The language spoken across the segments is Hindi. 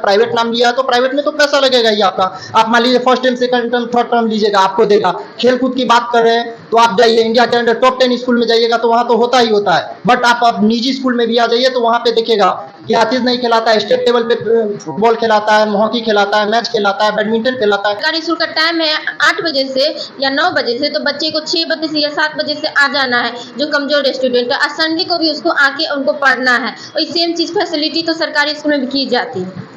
प्राइवेट नाम लिया है तो प्राइवेट में तो पैसा लगेगा ही आपका। आप मान लीजिए first term, second term, third term लीजिएगा, आपको देगा। खेल कूद की बात कर रहे हैं तो आप जाइए इंडिया के अंडर टॉप 10 स्कूल में जाइएगा तो वहां तो होता ही होता है। बट आप अब निजी स्कूल में भी आ जाइए तो वहां पे देखिएगा कि आतिश नहीं खिलाता है, स्टेट लेवल पे फुटबॉल खिलाता है, हॉकी खिलाता है, मैच खिलाता है, बैडमिंटन खिलाता है। सरकारी स्कूल का टाइम है 8 बजे से या 9 बजे से, तो बच्चे को 6 बजे से या 7 बजे से आ जाना है जो कमजोर स्टूडेंट है, और संडे को भी उसको आके उनको पढ़ना है। और सेम चीज फैसिलिटी तो सरकारी स्कूल में भी की जाती है।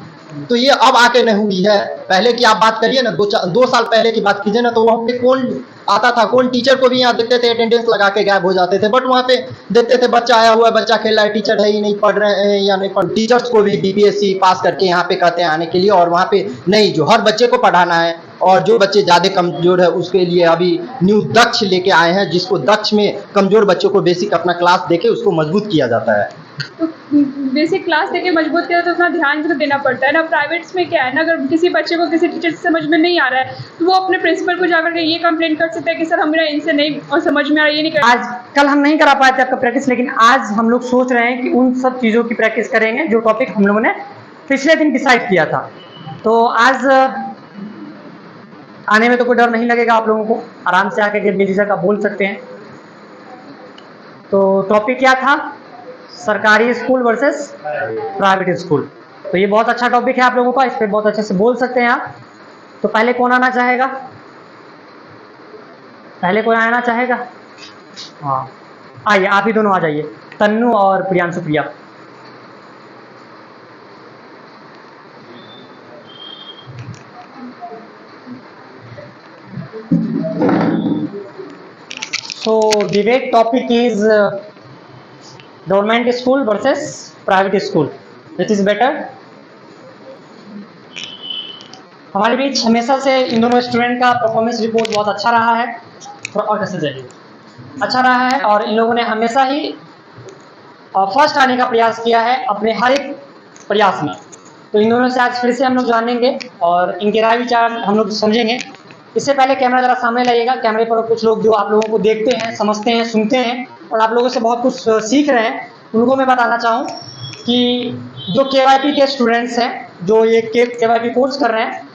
तो ये अब आके नहीं हुई है। पहले की आप बात करिए ना, 2 साल पहले की बात कीजिए ना, तो वहाँ पे कौन आता था, कौन टीचर को भी यहाँ देखते थे अटेंडेंस लगा के गायब हो जाते थे। बट वहाँ पे देखते थे बच्चा आया हुआ है, बच्चा खेल रहा है, टीचर है ही नहीं, पढ़ रहे हैं या नहीं पढ़। टीचर्स को भी बीपीएससी पास करके यहाँ पे कहते हैं आने के लिए, और वहाँ पे नहीं, जो हर बच्चे को पढ़ाना है, और जो बच्चे ज़्यादा कमजोर है उसके लिए अभी न्यू दक्ष लेके आए हैं, जिसको दक्ष में कमजोर बच्चों को बेसिक अपना क्लास देके उसको मजबूत किया जाता है। तो बेसिक क्लास देके मजबूत किया तो उतना ध्यान भी तो देना पड़ता है ना। प्राइवेट्स में क्या है ना, अगर किसी बच्चे को किसी टीचर से समझ में नहीं आ रहा है तो वो अपने प्रिंसिपल को जाकर के ये कंप्लेन कर सकता है कि सर हमें इनसे नहीं और समझ में आ रहा है, ये नहीं कर। आज कल हम नहीं करा पाए थे आपका प्रैक्टिस, लेकिन आज हम लोग सोच रहे हैं कि उन सब चीज़ों की प्रैक्टिस करेंगे जो टॉपिक हम लोगों ने पिछले दिन डिसाइड किया था। तो आज आने में तो कोई डर नहीं लगेगा आप लोगों को, आराम से आके बेझिझक आप बोल सकते हैं। तो टॉपिक क्या था? सरकारी स्कूल वर्सेस प्राइवेट स्कूल। तो ये बहुत अच्छा टॉपिक है आप लोगों का, इस पर बहुत अच्छे से बोल सकते हैं आप। तो पहले कौन आना चाहेगा? पहले कोई आना चाहेगा? हाँ आइए, आप ही दोनों आ जाइए, तन्नू और प्रियांशु प्रिया। So debate topic is government school versus private school, which is better? हमारे बीच हमेशा से इन दोनों स्टूडेंट का परफॉर्मेंस रिपोर्ट बहुत अच्छा रहा है, और कैसे जाइए अच्छा रहा है, और इन लोगों ने हमेशा ही फर्स्ट आने का प्रयास किया है अपने हर एक प्रयास में। तो इन दोनों से आज फिर से हम लोग जानेंगे और इनके राय विचार हम लोग समझेंगे। इससे पहले कैमरा जरा सामने लाइएगा। कैमरे पर कुछ लोग जो आप लोगों को देखते हैं, समझते हैं, सुनते हैं और आप लोगों से बहुत कुछ सीख रहे हैं, उनको मैं बताना चाहूँ कि जो KYP के स्टूडेंट्स हैं, जो ये KYP कोर्स कर रहे हैं,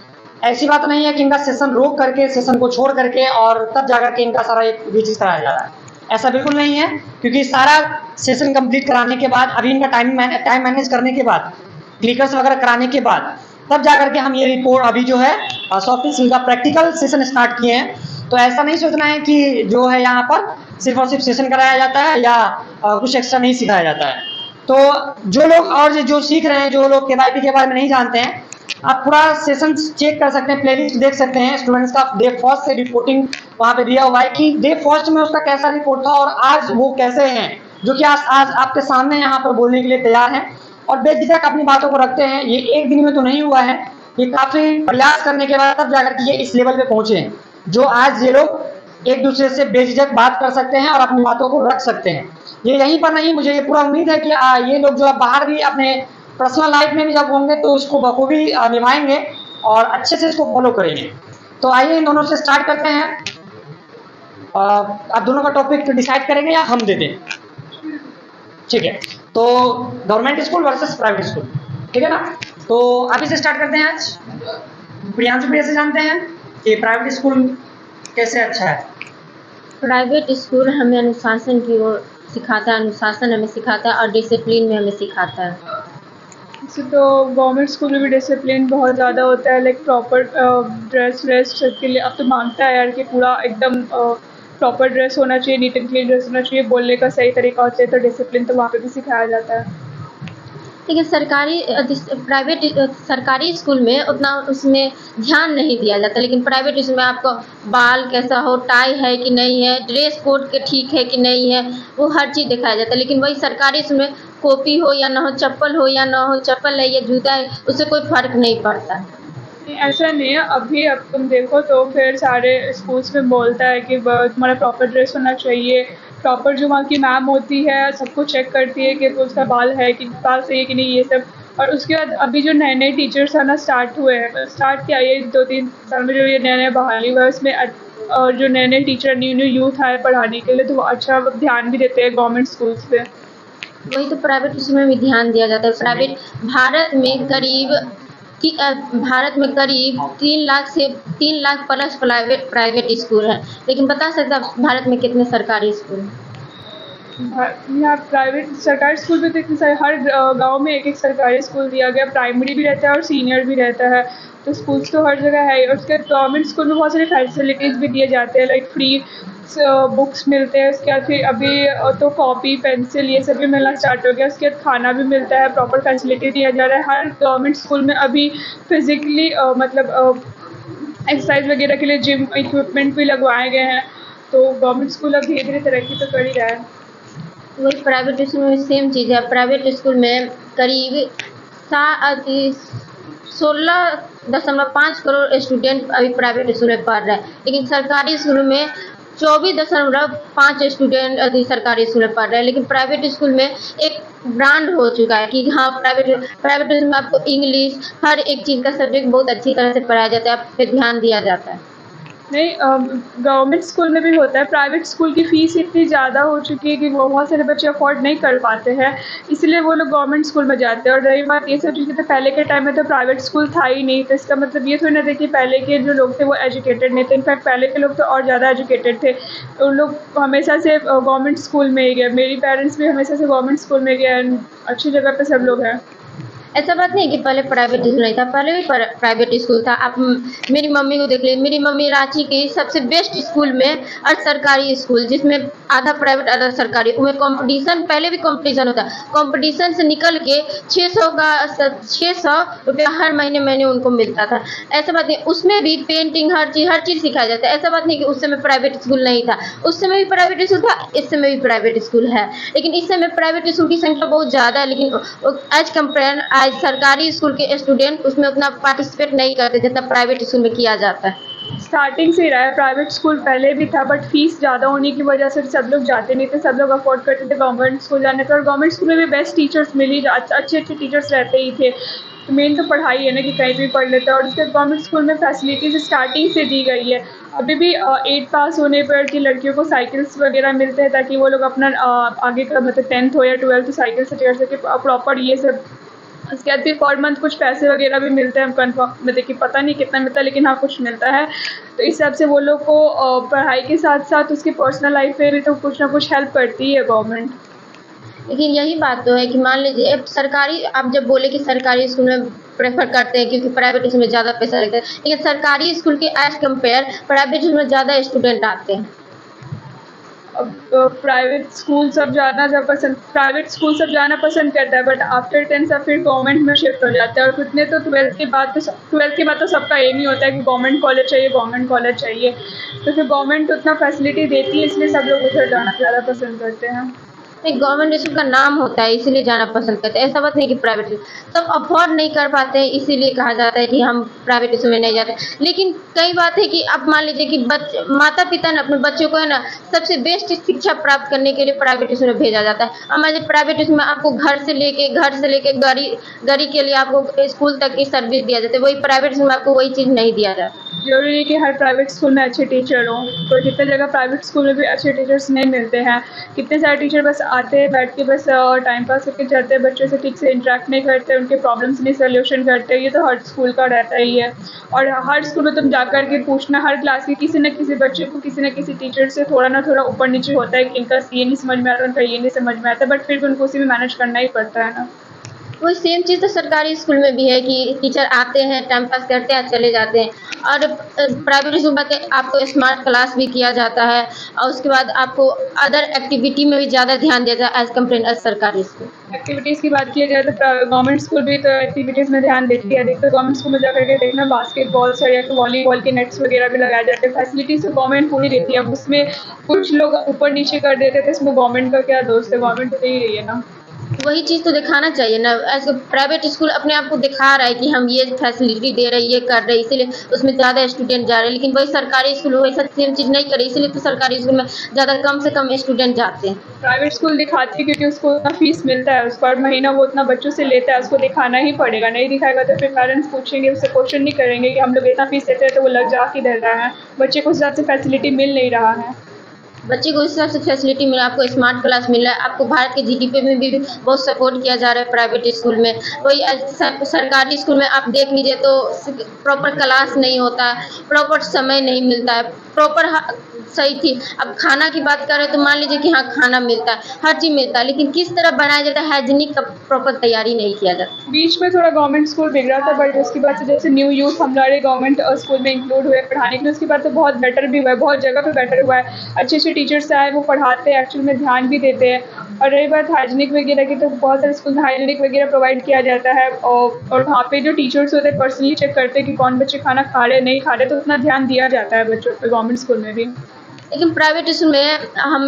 ऐसी बात नहीं है कि इनका सेशन रोक करके, सेशन को छोड़ करके और तब जाकर के इनका सारा ये चीज़ कराया जा रहा है। ऐसा बिल्कुल नहीं है, क्योंकि सारा सेशन कंप्लीट कराने के बाद, अभी इनका टाइम मैनेज करने के बाद, क्लिकर्स वगैरह कराने के बाद, तब जाकर के हम ये रिपोर्ट अभी जो है सॉफ्ट स्किल का प्रैक्टिकल सेशन स्टार्ट किए हैं। तो ऐसा नहीं सोचना है कि जो है यहाँ पर सिर्फ और सिर्फ सेशन कराया जाता है या कुछ एक्स्ट्रा नहीं सिखाया जाता है। तो जो लोग और जो सीख रहे हैं, जो लोग KYP के बारे में नहीं जानते हैं, आप पूरा सेशन चेक कर सकते हैं, प्लेलिस्ट देख सकते हैं स्टूडेंट्स का। डे फर्स्ट से रिपोर्टिंग वहाँ पे दिया हुआ है कि डे फर्स्ट में उसका कैसा रिपोर्ट था और आज वो कैसे हैं, जो कि आज आपके सामने यहाँ पर बोलने के लिए तैयार हैं और बेझिझक अपनी बातों को रखते हैं। ये एक दिन में तो नहीं हुआ है, ये काफ़ी प्रयास करने के बाद तब जाकर के ये इस लेवल पे पहुँचे हैं, जो आज ये लोग एक दूसरे से बेझिझक बात कर सकते हैं और अपनी बातों को रख सकते हैं। ये यहीं पर नहीं, मुझे ये पूरा उम्मीद है कि ये लोग जो बाहर भी अपने पर्सनल लाइफ में भी जब होंगे तो इसको बखूबी निभाएंगे और अच्छे से इसको फॉलो करेंगे। तो आइए इन दोनों से स्टार्ट करते हैं। आप दोनों का टॉपिक डिसाइड करेंगे या हम दे दें? ठीक है, तो government school versus private school, ठीक है ना? तो अभी से स्टार्ट करते हैं। आज प्रियांशु प्रिया से जानते हैं कि प्राइवेट स्कूल कैसे अच्छा है। प्राइवेट स्कूल हमें अनुशासन की ओर सिखाता है, अनुशासन हमें सिखाता है और डिसिप्लिन में हमें सिखाता है। वैसे तो गवर्नमेंट स्कूल में भी डिसिप्लिन बहुत ज़्यादा होता है, लाइक प्रॉपर ड्रेस व्रेस के लिए अब तो मांगता है यार कि पूरा एकदम प्रॉपर ड्रेस होना चाहिए, नीट एंड क्लीन ड्रेस होना चाहिए, बोलने का सही तरीका होता है। तो डिसिप्लिन तो वहाँ पे भी सिखाया जाता है। लेकिन सरकारी स्कूल में उतना उसमें ध्यान नहीं दिया जाता, लेकिन प्राइवेट स्कूल में आपको बाल कैसा हो, टाई है कि नहीं है, ड्रेस कोड के ठीक है कि नहीं है, वो हर चीज़ दिखाया जाता है। लेकिन वही सरकारी स्कूल में कॉपी हो या ना हो, चप्पल हो या ना हो, चप्पल है या जूता है, उससे कोई फ़र्क नहीं पड़ता। ऐसा नहीं है, अभी अब तुम देखो तो फिर सारे स्कूल्स में बोलता है कि तुम्हारा प्रॉपर ड्रेस होना चाहिए, प्रॉपर जो वहाँ की मैम होती है सबको चेक करती है कि उसका बाल है कि बाल सही है कि नहीं, ये सब। और उसके बाद अभी जो नए नए टीचर्स है ना स्टार्ट हुए हैं, स्टार्ट किया ये 2-3 साल में जो ये नया नया बहाली हुआ है उसमें, और जो नए नए टीचर न्यू यूथ आए पढ़ाने के लिए, तो वो अच्छा ध्यान भी देते हैं गवर्नमेंट स्कूल्स पे। वही तो प्राइवेट स्कूल में भी ध्यान दिया जाता है। प्राइवेट भारत में करीब कि भारत में करीब 3 लाख प्लस प्राइवेट स्कूल हैं, लेकिन बता सकते हैं भारत में कितने सरकारी स्कूल हैं? यहाँ प्राइवेट सरकारी स्कूल भी तो इतने सारे, हर गांव में एक एक सरकारी स्कूल दिया गया, प्राइमरी भी रहता है और सीनियर भी रहता है, तो स्कूल्स तो हर जगह है ही। और उसके बाद गवर्नमेंट स्कूल में बहुत सारी फैसिलिटीज़ भी दिए जाते हैं, लाइक फ्री बुक्स मिलते हैं, उसके बाद फिर अभी तो कॉपी पेंसिल ये सब भी मिलना स्टार्ट हो गया, उसके बाद खाना भी मिलता है, प्रॉपर फैसिलिटी दिया जा रहा है। हर गवर्नमेंट स्कूल में अभी फिज़िकली मतलब एक्सरसाइज वगैरह के लिए जिम इक्विपमेंट भी लगवाए गए हैं, तो गवर्नमेंट स्कूल अब धीरे धीरे तरक्की तो कर ही रहा है। वही प्राइवेट स्कूल में सेम चीज़ है। प्राइवेट स्कूल में करीब 16.5 करोड़ स्टूडेंट अभी प्राइवेट स्कूल में पढ़ रहे हैं, लेकिन सरकारी स्कूलों में 24.5 स्टूडेंट अभी सरकारी स्कूल में पढ़ रहे हैं। लेकिन प्राइवेट स्कूल में एक ब्रांड हो चुका है कि हाँ, प्राइवेट स्कूल में आपको इंग्लिश हर एक चीज़ का सब्जेक्ट बहुत अच्छी तरह से पढ़ाया जाता है, आप पे ध्यान दिया जाता है। नहीं, गवर्नमेंट स्कूल में भी होता है। प्राइवेट स्कूल की फ़ीस इतनी ज़्यादा हो चुकी है कि वो बहुत सारे बच्चे अफोर्ड नहीं कर पाते हैं, इसलिए वो लोग गवर्नमेंट स्कूल में जाते हैं। और रही बात ये सब चीज़ की, तो पहले के टाइम में तो प्राइवेट स्कूल था ही नहीं, तो इसका मतलब ये थोड़ी ना था कि पहले के जो लोग थे वो एजुकेटेड नहीं थे। इनफैक्ट पहले के लोग तो और ज़्यादा एजुकेटेड थे, उन लोग हमेशा से गवर्नमेंट स्कूल में ही गए। मेरी पेरेंट्स भी हमेशा से गवर्नमेंट स्कूल में गए, एंड अच्छी जगह पर सब लोग हैं। ऐसा बात नहीं कि पहले प्राइवेट स्कूल नहीं था, पहले भी प्राइवेट स्कूल था। आप मेरी मम्मी को देख लीजिए, मेरी मम्मी रांची के सबसे बेस्ट स्कूल में और सरकारी स्कूल जिसमें आधा प्राइवेट आधा सरकारी, उनमें कंपटीशन, पहले भी कंपटीशन होता, कंपटीशन से निकल के 600 रुपया हर महीने उनको मिलता था। ऐसा बात नहीं, उसमें भी पेंटिंग हर चीज़ सिखाया जाता है। ऐसा बात नहीं कि उस समय प्राइवेट स्कूल नहीं था, उस समय भी प्राइवेट स्कूल था, इस समय भी प्राइवेट स्कूल है, लेकिन इस समय प्राइवेट स्कूल की संख्या बहुत ज़्यादा है। लेकिन एज कम्पेयर आज सरकारी स्कूल के स्टूडेंट उसमें उतना पार्टिसिपेट नहीं करते जितना प्राइवेट स्कूल में किया जाता है। स्टार्टिंग से ही रहा है, प्राइवेट स्कूल पहले भी था, बट फीस ज़्यादा होने की वजह से सब लोग जाते नहीं थे, सब लोग अफोर्ड करते थे गवर्नमेंट स्कूल जाने का। और गवर्नमेंट स्कूल में भी बेस्ट टीचर्स मिली, अच्छे टीचर्स रहते ही थे। मेन तो पढ़ाई है ना, कि कहीं भी पढ़ लेते हैं। और उसके गवर्नमेंट स्कूल में फैसिलिटीज़ स्टार्टिंग से दी गई है। अभी भी 8 पास होने पर कि लड़कियों को साइकिल्स वगैरह मिलते हैं, ताकि वो लोग अपना आगे का मतलब 10th हो या 12th साइकिल से चढ़ सके प्रॉपर, ये सब। उसके बाद भी पर मंथ कुछ पैसे वगैरह भी मिलते हैं, कन्फर्म मतलब कि पता नहीं कितना मिलता है, लेकिन हाँ कुछ मिलता है। तो इस हिसाब से वो लोग को पढ़ाई के साथ साथ उसकी पर्सनल लाइफ में भी तो कुछ ना कुछ हेल्प करती है गवर्नमेंट। लेकिन यही बात तो है कि मान लीजिए अब सरकारी, आप जब बोले कि सरकारी स्कूल में प्रेफर करते हैं क्योंकि प्राइवेट स्कूल में ज़्यादा पैसा लगता है, लेकिन सरकारी स्कूल के एज कम्पेयर प्राइवेट स्कूल में ज़्यादा स्टूडेंट आते हैं। अब प्राइवेट स्कूल सब जाना पसंद करता है, बट आफ्टर 10 सब फिर गवर्नमेंट में शिफ्ट हो जाता है। और कितने तो 12th के बाद तो सबका एम ही होता है कि गवर्नमेंट कॉलेज चाहिए। तो फिर गवर्नमेंट उतना फैसिलिटी देती है, इसलिए सब लोग उधर जाना ज़्यादा पसंद करते हैं। नहीं, गवर्नमेंट स्कूल का नाम होता है इसीलिए जाना पसंद करते हैं। ऐसा बात नहीं कि प्राइवेट स्कूल सब अफोर्ड नहीं कर पाते हैं, इसीलिए कहा जाता है कि हम प्राइवेट स्कूल में नहीं जाते। लेकिन कई बात है कि आप मान लीजिए कि माता पिता ने अपने बच्चों को है ना सबसे बेस्ट शिक्षा प्राप्त करने के लिए प्राइवेट स्कूल में भेजा जाता है। अब मान लीजिए प्राइवेट स्कूल में आपको घर से लेके गाड़ी के लिए आपको स्कूल तक की सर्विस दिया जाता है, वही प्राइवेट स्कूल में आपको वही चीज़ नहीं दिया जाता। जरूरी है कि हर प्राइवेट स्कूल में अच्छे टीचर हों, तो कितने जगह प्राइवेट स्कूल में भी अच्छे टीचर्स नहीं मिलते हैं। कितने सारे टीचर बस आते हैं, बैठ के बस टाइम पास करके जाते हैं, बच्चों से ठीक से इंटरेक्ट नहीं करते, उनके प्रॉब्लम्स नहीं सोल्यूशन करते। ये तो हर स्कूल का रहता ही है। और हर स्कूल में तुम जा कर के पूछना, हर क्लास के किसी न किसी बच्चे को किसी न किसी टीचर से थोड़ा ना थोड़ा ऊपर नीचे होता है कि इनका ये नहीं समझ में आता, उनका ये नहीं समझ में आता, बट फिर भी उनको उसी में मैनेज करना ही पड़ता है ना। वही सेम चीज़ तो सरकारी स्कूल में भी है कि टीचर आते हैं, टाइम पास करते हैं, चले जाते हैं। और प्राइवेट स्कूल में आपको स्मार्ट क्लास भी किया जाता है, और उसके बाद आपको अदर एक्टिविटी में भी ज़्यादा ध्यान दिया जाता है एज कम्पेयर सरकारी स्कूल। एक्टिविटीज़ की बात की जाए तो गवर्नमेंट स्कूल भी तो एक्टिविटीज़ में ध्यान देती है। अधिकतर गवर्नमेंट स्कूल में जाकर के देखना, बास्केटबॉल से या वॉलीबॉल के नेट्स वगैरह भी लगाए जाते हैं। फैसिलिटीज़ तो गवर्नमेंट पूरी देती है। अब उसमें कुछ लोग ऊपर नीचे कर देते थे, इसमें गवर्नमेंट का क्या दोस्त है, गवर्नमेंट तो दे ही रही है ना। वही चीज़ तो दिखाना चाहिए ना। ऐसे प्राइवेट स्कूल अपने आप को दिखा रहा है कि हम ये फैसिलिटी दे रहे हैं, ये कर रहे हैं, इसीलिए उसमें ज़्यादा स्टूडेंट जा रहे हैं। लेकिन वही सरकारी स्कूल वैसा सेम चीज़ नहीं करे, इसीलिए तो सरकारी स्कूल में ज़्यादा कम से कम स्टूडेंट जाते हैं। प्राइवेट स्कूल दिखाती है क्योंकि उसको उतना फीस मिलता है, उसको हर महीना वो उतना बच्चों से लेता है, उसको दिखाना ही पड़ेगा। नहीं दिखाएगा तो फिर पेरेंट्स पूछेंगे, उससे क्वेश्चन नहीं करेंगे कि हम लोग इतना फीस देते हैं तो वो लग जा किधर रहा है, बच्चे को उस हिसाब से फैसिलिटी मिल नहीं रहा है। बच्चे को इस हिसाब से फैसिलिटी मिला, आपको स्मार्ट क्लास मिल रहा है, आपको भारत के जीडीपी में भी बहुत सपोर्ट किया जा रहा है प्राइवेट स्कूल में। कोई सरकारी स्कूल में आप देख लीजिए तो प्रॉपर क्लास नहीं होता है, प्रॉपर समय नहीं मिलता है, प्रॉपर सही थी। अब खाना की बात करें तो मान लीजिए कि हाँ खाना मिलता है, हर चीज़ मिलता है, लेकिन किस तरह बनाया जाता है हाइजीनिक का प्रॉपर तैयारी नहीं किया जाता। बीच में थोड़ा गवर्नमेंट स्कूल बिगड़ा था, बट उसके बाद से जैसे न्यू यूथ हमारे गवर्नमेंट स्कूल में इंक्लूड हुए पढ़ाने के लिए, उसके बाद तो बहुत बेटर भी हुआ है, बहुत जगह पे बेटर हुआ है। अच्छे अच्छे टीचर्स आए, वो पढ़ाते हैं, एक्चुअल में ध्यान भी देते हैं। और रही बात हाइजीनिक वगैरह की, तो बहुत सारे स्कूल में हाइजीनिक वगैरह प्रोवाइड किया जाता है, और वहाँ पे जो टीचर्स होते हैं पर्सनली चेक करते हैं कि कौन बच्चे खाना खा रहे नहीं खा रहे, तो उतना ध्यान दिया जाता है बच्चों पर गवर्नमेंट स्कूल में भी। लेकिन प्राइवेट स्कूल में हम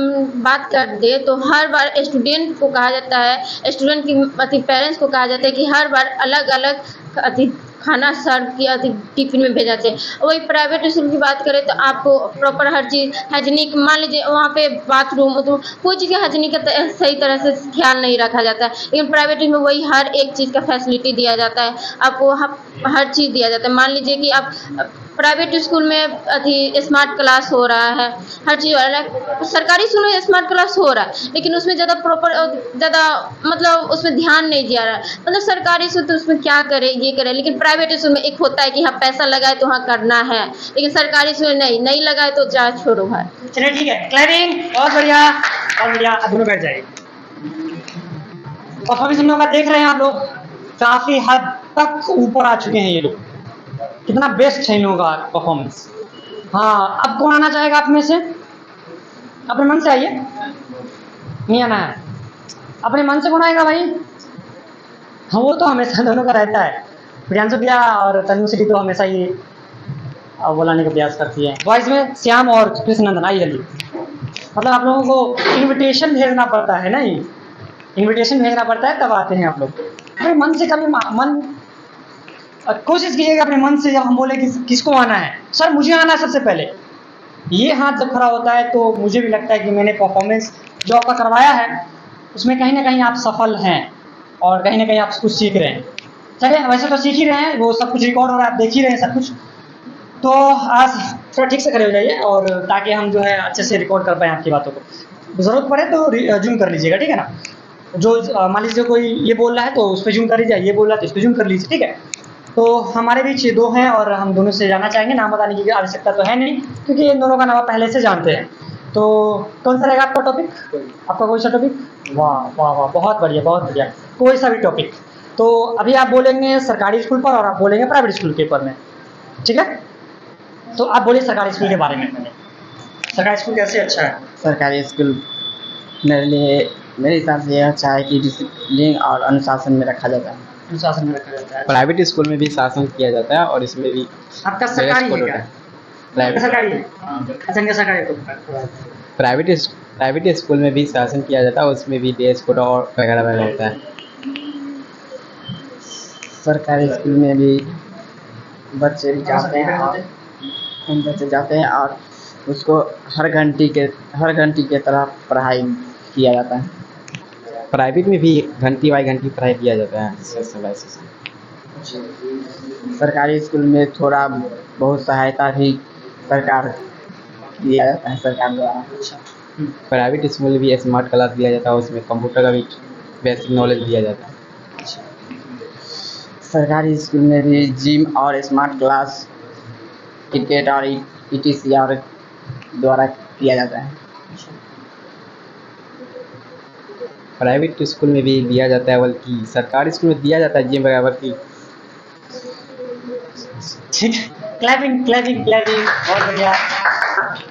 बात कर दें तो हर बार स्टूडेंट को कहा जाता है, स्टूडेंट की पेरेंट्स को कहा जाता है कि हर बार अलग अलग खाना सर्व किया टिफिन में भेजा जाए। वही प्राइवेट स्कूल की बात करें तो आपको प्रॉपर हर चीज़ हाइजीनिक, मान लीजिए वहाँ पे बाथरूम तो कोई चीज़ का हाइजीनिक का सही तरह से ख्याल नहीं रखा जाता है, लेकिन प्राइवेट में वही हर एक चीज़ का फैसिलिटी दिया जाता है, आपको हर चीज़ दिया जाता है। मान लीजिए कि आप प्राइवेट स्कूल में स्मार्ट क्लास हो रहा है, हर चीज़ हो रहा है। सरकारी स्कूल में स्मार्ट क्लास हो रहा है, लेकिन उसमें ज़्यादा ज़्यादा मतलब उसमें ध्यान नहीं दिया रहा है। मतलब सरकारी स्कूल तो उसमें क्या करे ये करे, लेकिन प्राइवेट स्कूल में एक होता है कि हाँ पैसा लगाए तो हाँ करना है, लेकिन सरकारी स्कूल में नहीं लगाए तो जा छोड़ो है। चलिए ठीक है, क्लैपिंग, बहुत बढ़िया बहुत बढ़िया। अब दोनों बैठ जाइए। परफॉर्मेंस हम लोग का देख रहे हैं, आप लोग काफी हद तक ऊपर आ चुके हैं ये लोग, कितना बेस्ट है इन लोगों का परफॉर्मेंस। हाँ, अब कौन आना चाहेगा आप में से? अपने मन से आइए, नहीं आना है अपने मन से कौन आएगा भाई? हाँ वो तो हमेशा दोनों का रहता है, प्रियांशु भैया और तनुश्री तो हमेशा ही बुलाने का प्रयास करती है। वॉइस में श्याम और कृष्णनंदन, आइए जल्दी। मतलब आप लोगों को इनविटेशन भेजना पड़ता है, नहीं इनविटेशन भेजना पड़ता है तब आते हैं आप लोग। अपने मन से कभी मन कोशिश कीजिएगा अपने मन से, जब हम बोले कि किसको आना है, सर मुझे आना है सबसे पहले, ये हाथ जब खड़ा होता है तो मुझे भी लगता है कि मैंने परफॉर्मेंस जो आपका करवाया है उसमें कहीं ना कहीं आप सफल हैं और कहीं ना कहीं आप कुछ सीख रहे हैं। चलिए, वैसे तो सीख ही रहे हैं, वो सब कुछ रिकॉर्ड हो रहा है, आप देख ही रहे हैं सब कुछ। तो आज थोड़ा ठीक से खड़े हो जाइए, और ताकि हम जो है अच्छे से रिकॉर्ड कर पाएँ आपकी बातों को। ज़रूरत पड़े तो जूम कर लीजिएगा, ठीक है ना? जो मान लीजिए कोई ये बोल रहा है तो उस पर जूम कर लीजिए, ये बोल रहा है तो इस पर जूम कर लीजिए, ठीक है? तो हमारे बीच दो हैं और हम दोनों से जानना चाहेंगे, नाम बताने की आवश्यकता तो है नहीं क्योंकि इन दोनों का नाम पहले से जानते हैं। तो कौन सा रहेगा आपका टॉपिक? आपका कोई सा टॉपिक? वाह वाह वाह, बहुत बढ़िया बहुत बढ़िया, कोई सा भी टॉपिक। तो अभी आप बोलेंगे सरकारी स्कूल पर और आप बोलेंगे प्राइवेट स्कूल के पर में, ठीक है? तो आप बोलिए सरकारी स्कूल के बारे में। सरकारी स्कूल कैसे अच्छा है? सरकारी स्कूल मेरे लिए, मेरे हिसाब से यह अच्छा है कि डिसिप्लिन और अनुशासन में रखा जाता है। अनुशासन में रखा जाता है। प्राइवेट स्कूल में भी शासन किया जाता है और इसमें भी आपका सरकारी है क्या? प्राइवेट सरकारी है, अच्छा इनका सरकारी तो प्राइवेट स्कूल में भी शासन किया जाता है, उसमें भी ड्रेस कोड और वगैरह वगैरह होता है। सरकारी स्कूल में भी बच्चे जाते हैं और उसको हर घंटी के तरह पढ़ाई किया जाता है। प्राइवेट में भी घंटी बाई घंटी पढ़ाई किया जाता है। सरकारी स्कूल में थोड़ा बहुत सहायता भी सरकार दिया जाता है, सरकार द्वारा। प्राइवेट स्कूल में भी स्मार्ट क्लास दिया जाता है, उसमें कंप्यूटर का भी बेसिक नॉलेज दिया जाता है। सरकारी स्कूल में भी जिम और स्मार्ट क्लास, क्रिकेट और ETC और द्वारा किया जाता है। प्राइवेट स्कूल में भी दिया जाता है, बल्कि सरकारी स्कूल में दिया जाता है जिम वगैरह की। क्लैपिंग क्लैपिंग क्लैपिंग, बहुत बढ़िया।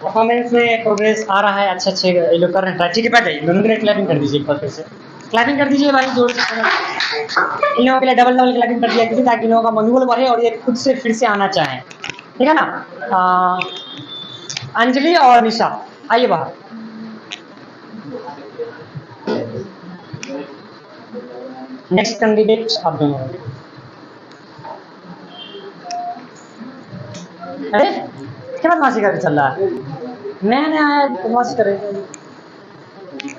परफॉर्मेंस में प्रोग्रेस आ रहा है, अच्छे ये लोग कर रहे हैं। ठीक है, बैठ जाइए, दोनों के लिए क्लैपिंग कर दीजिए एक बार फिर से। क्लैपिंग कर दीजिए भाई, जोर से। इन लोगों के लिए डबल क्लैपिंग कर दिया कीजिए ताकि इन लोगों का मनोबल बढ़े और ये खुद से फिर से आना चाहें, ठीक है ना? अंजलि और निशा आइए बाहर। नेक्स्ट कैंडिडेट आप दोनों। अरे क्या बदमाशी करके चल रहा है? नया नया आया बदमाशी करे।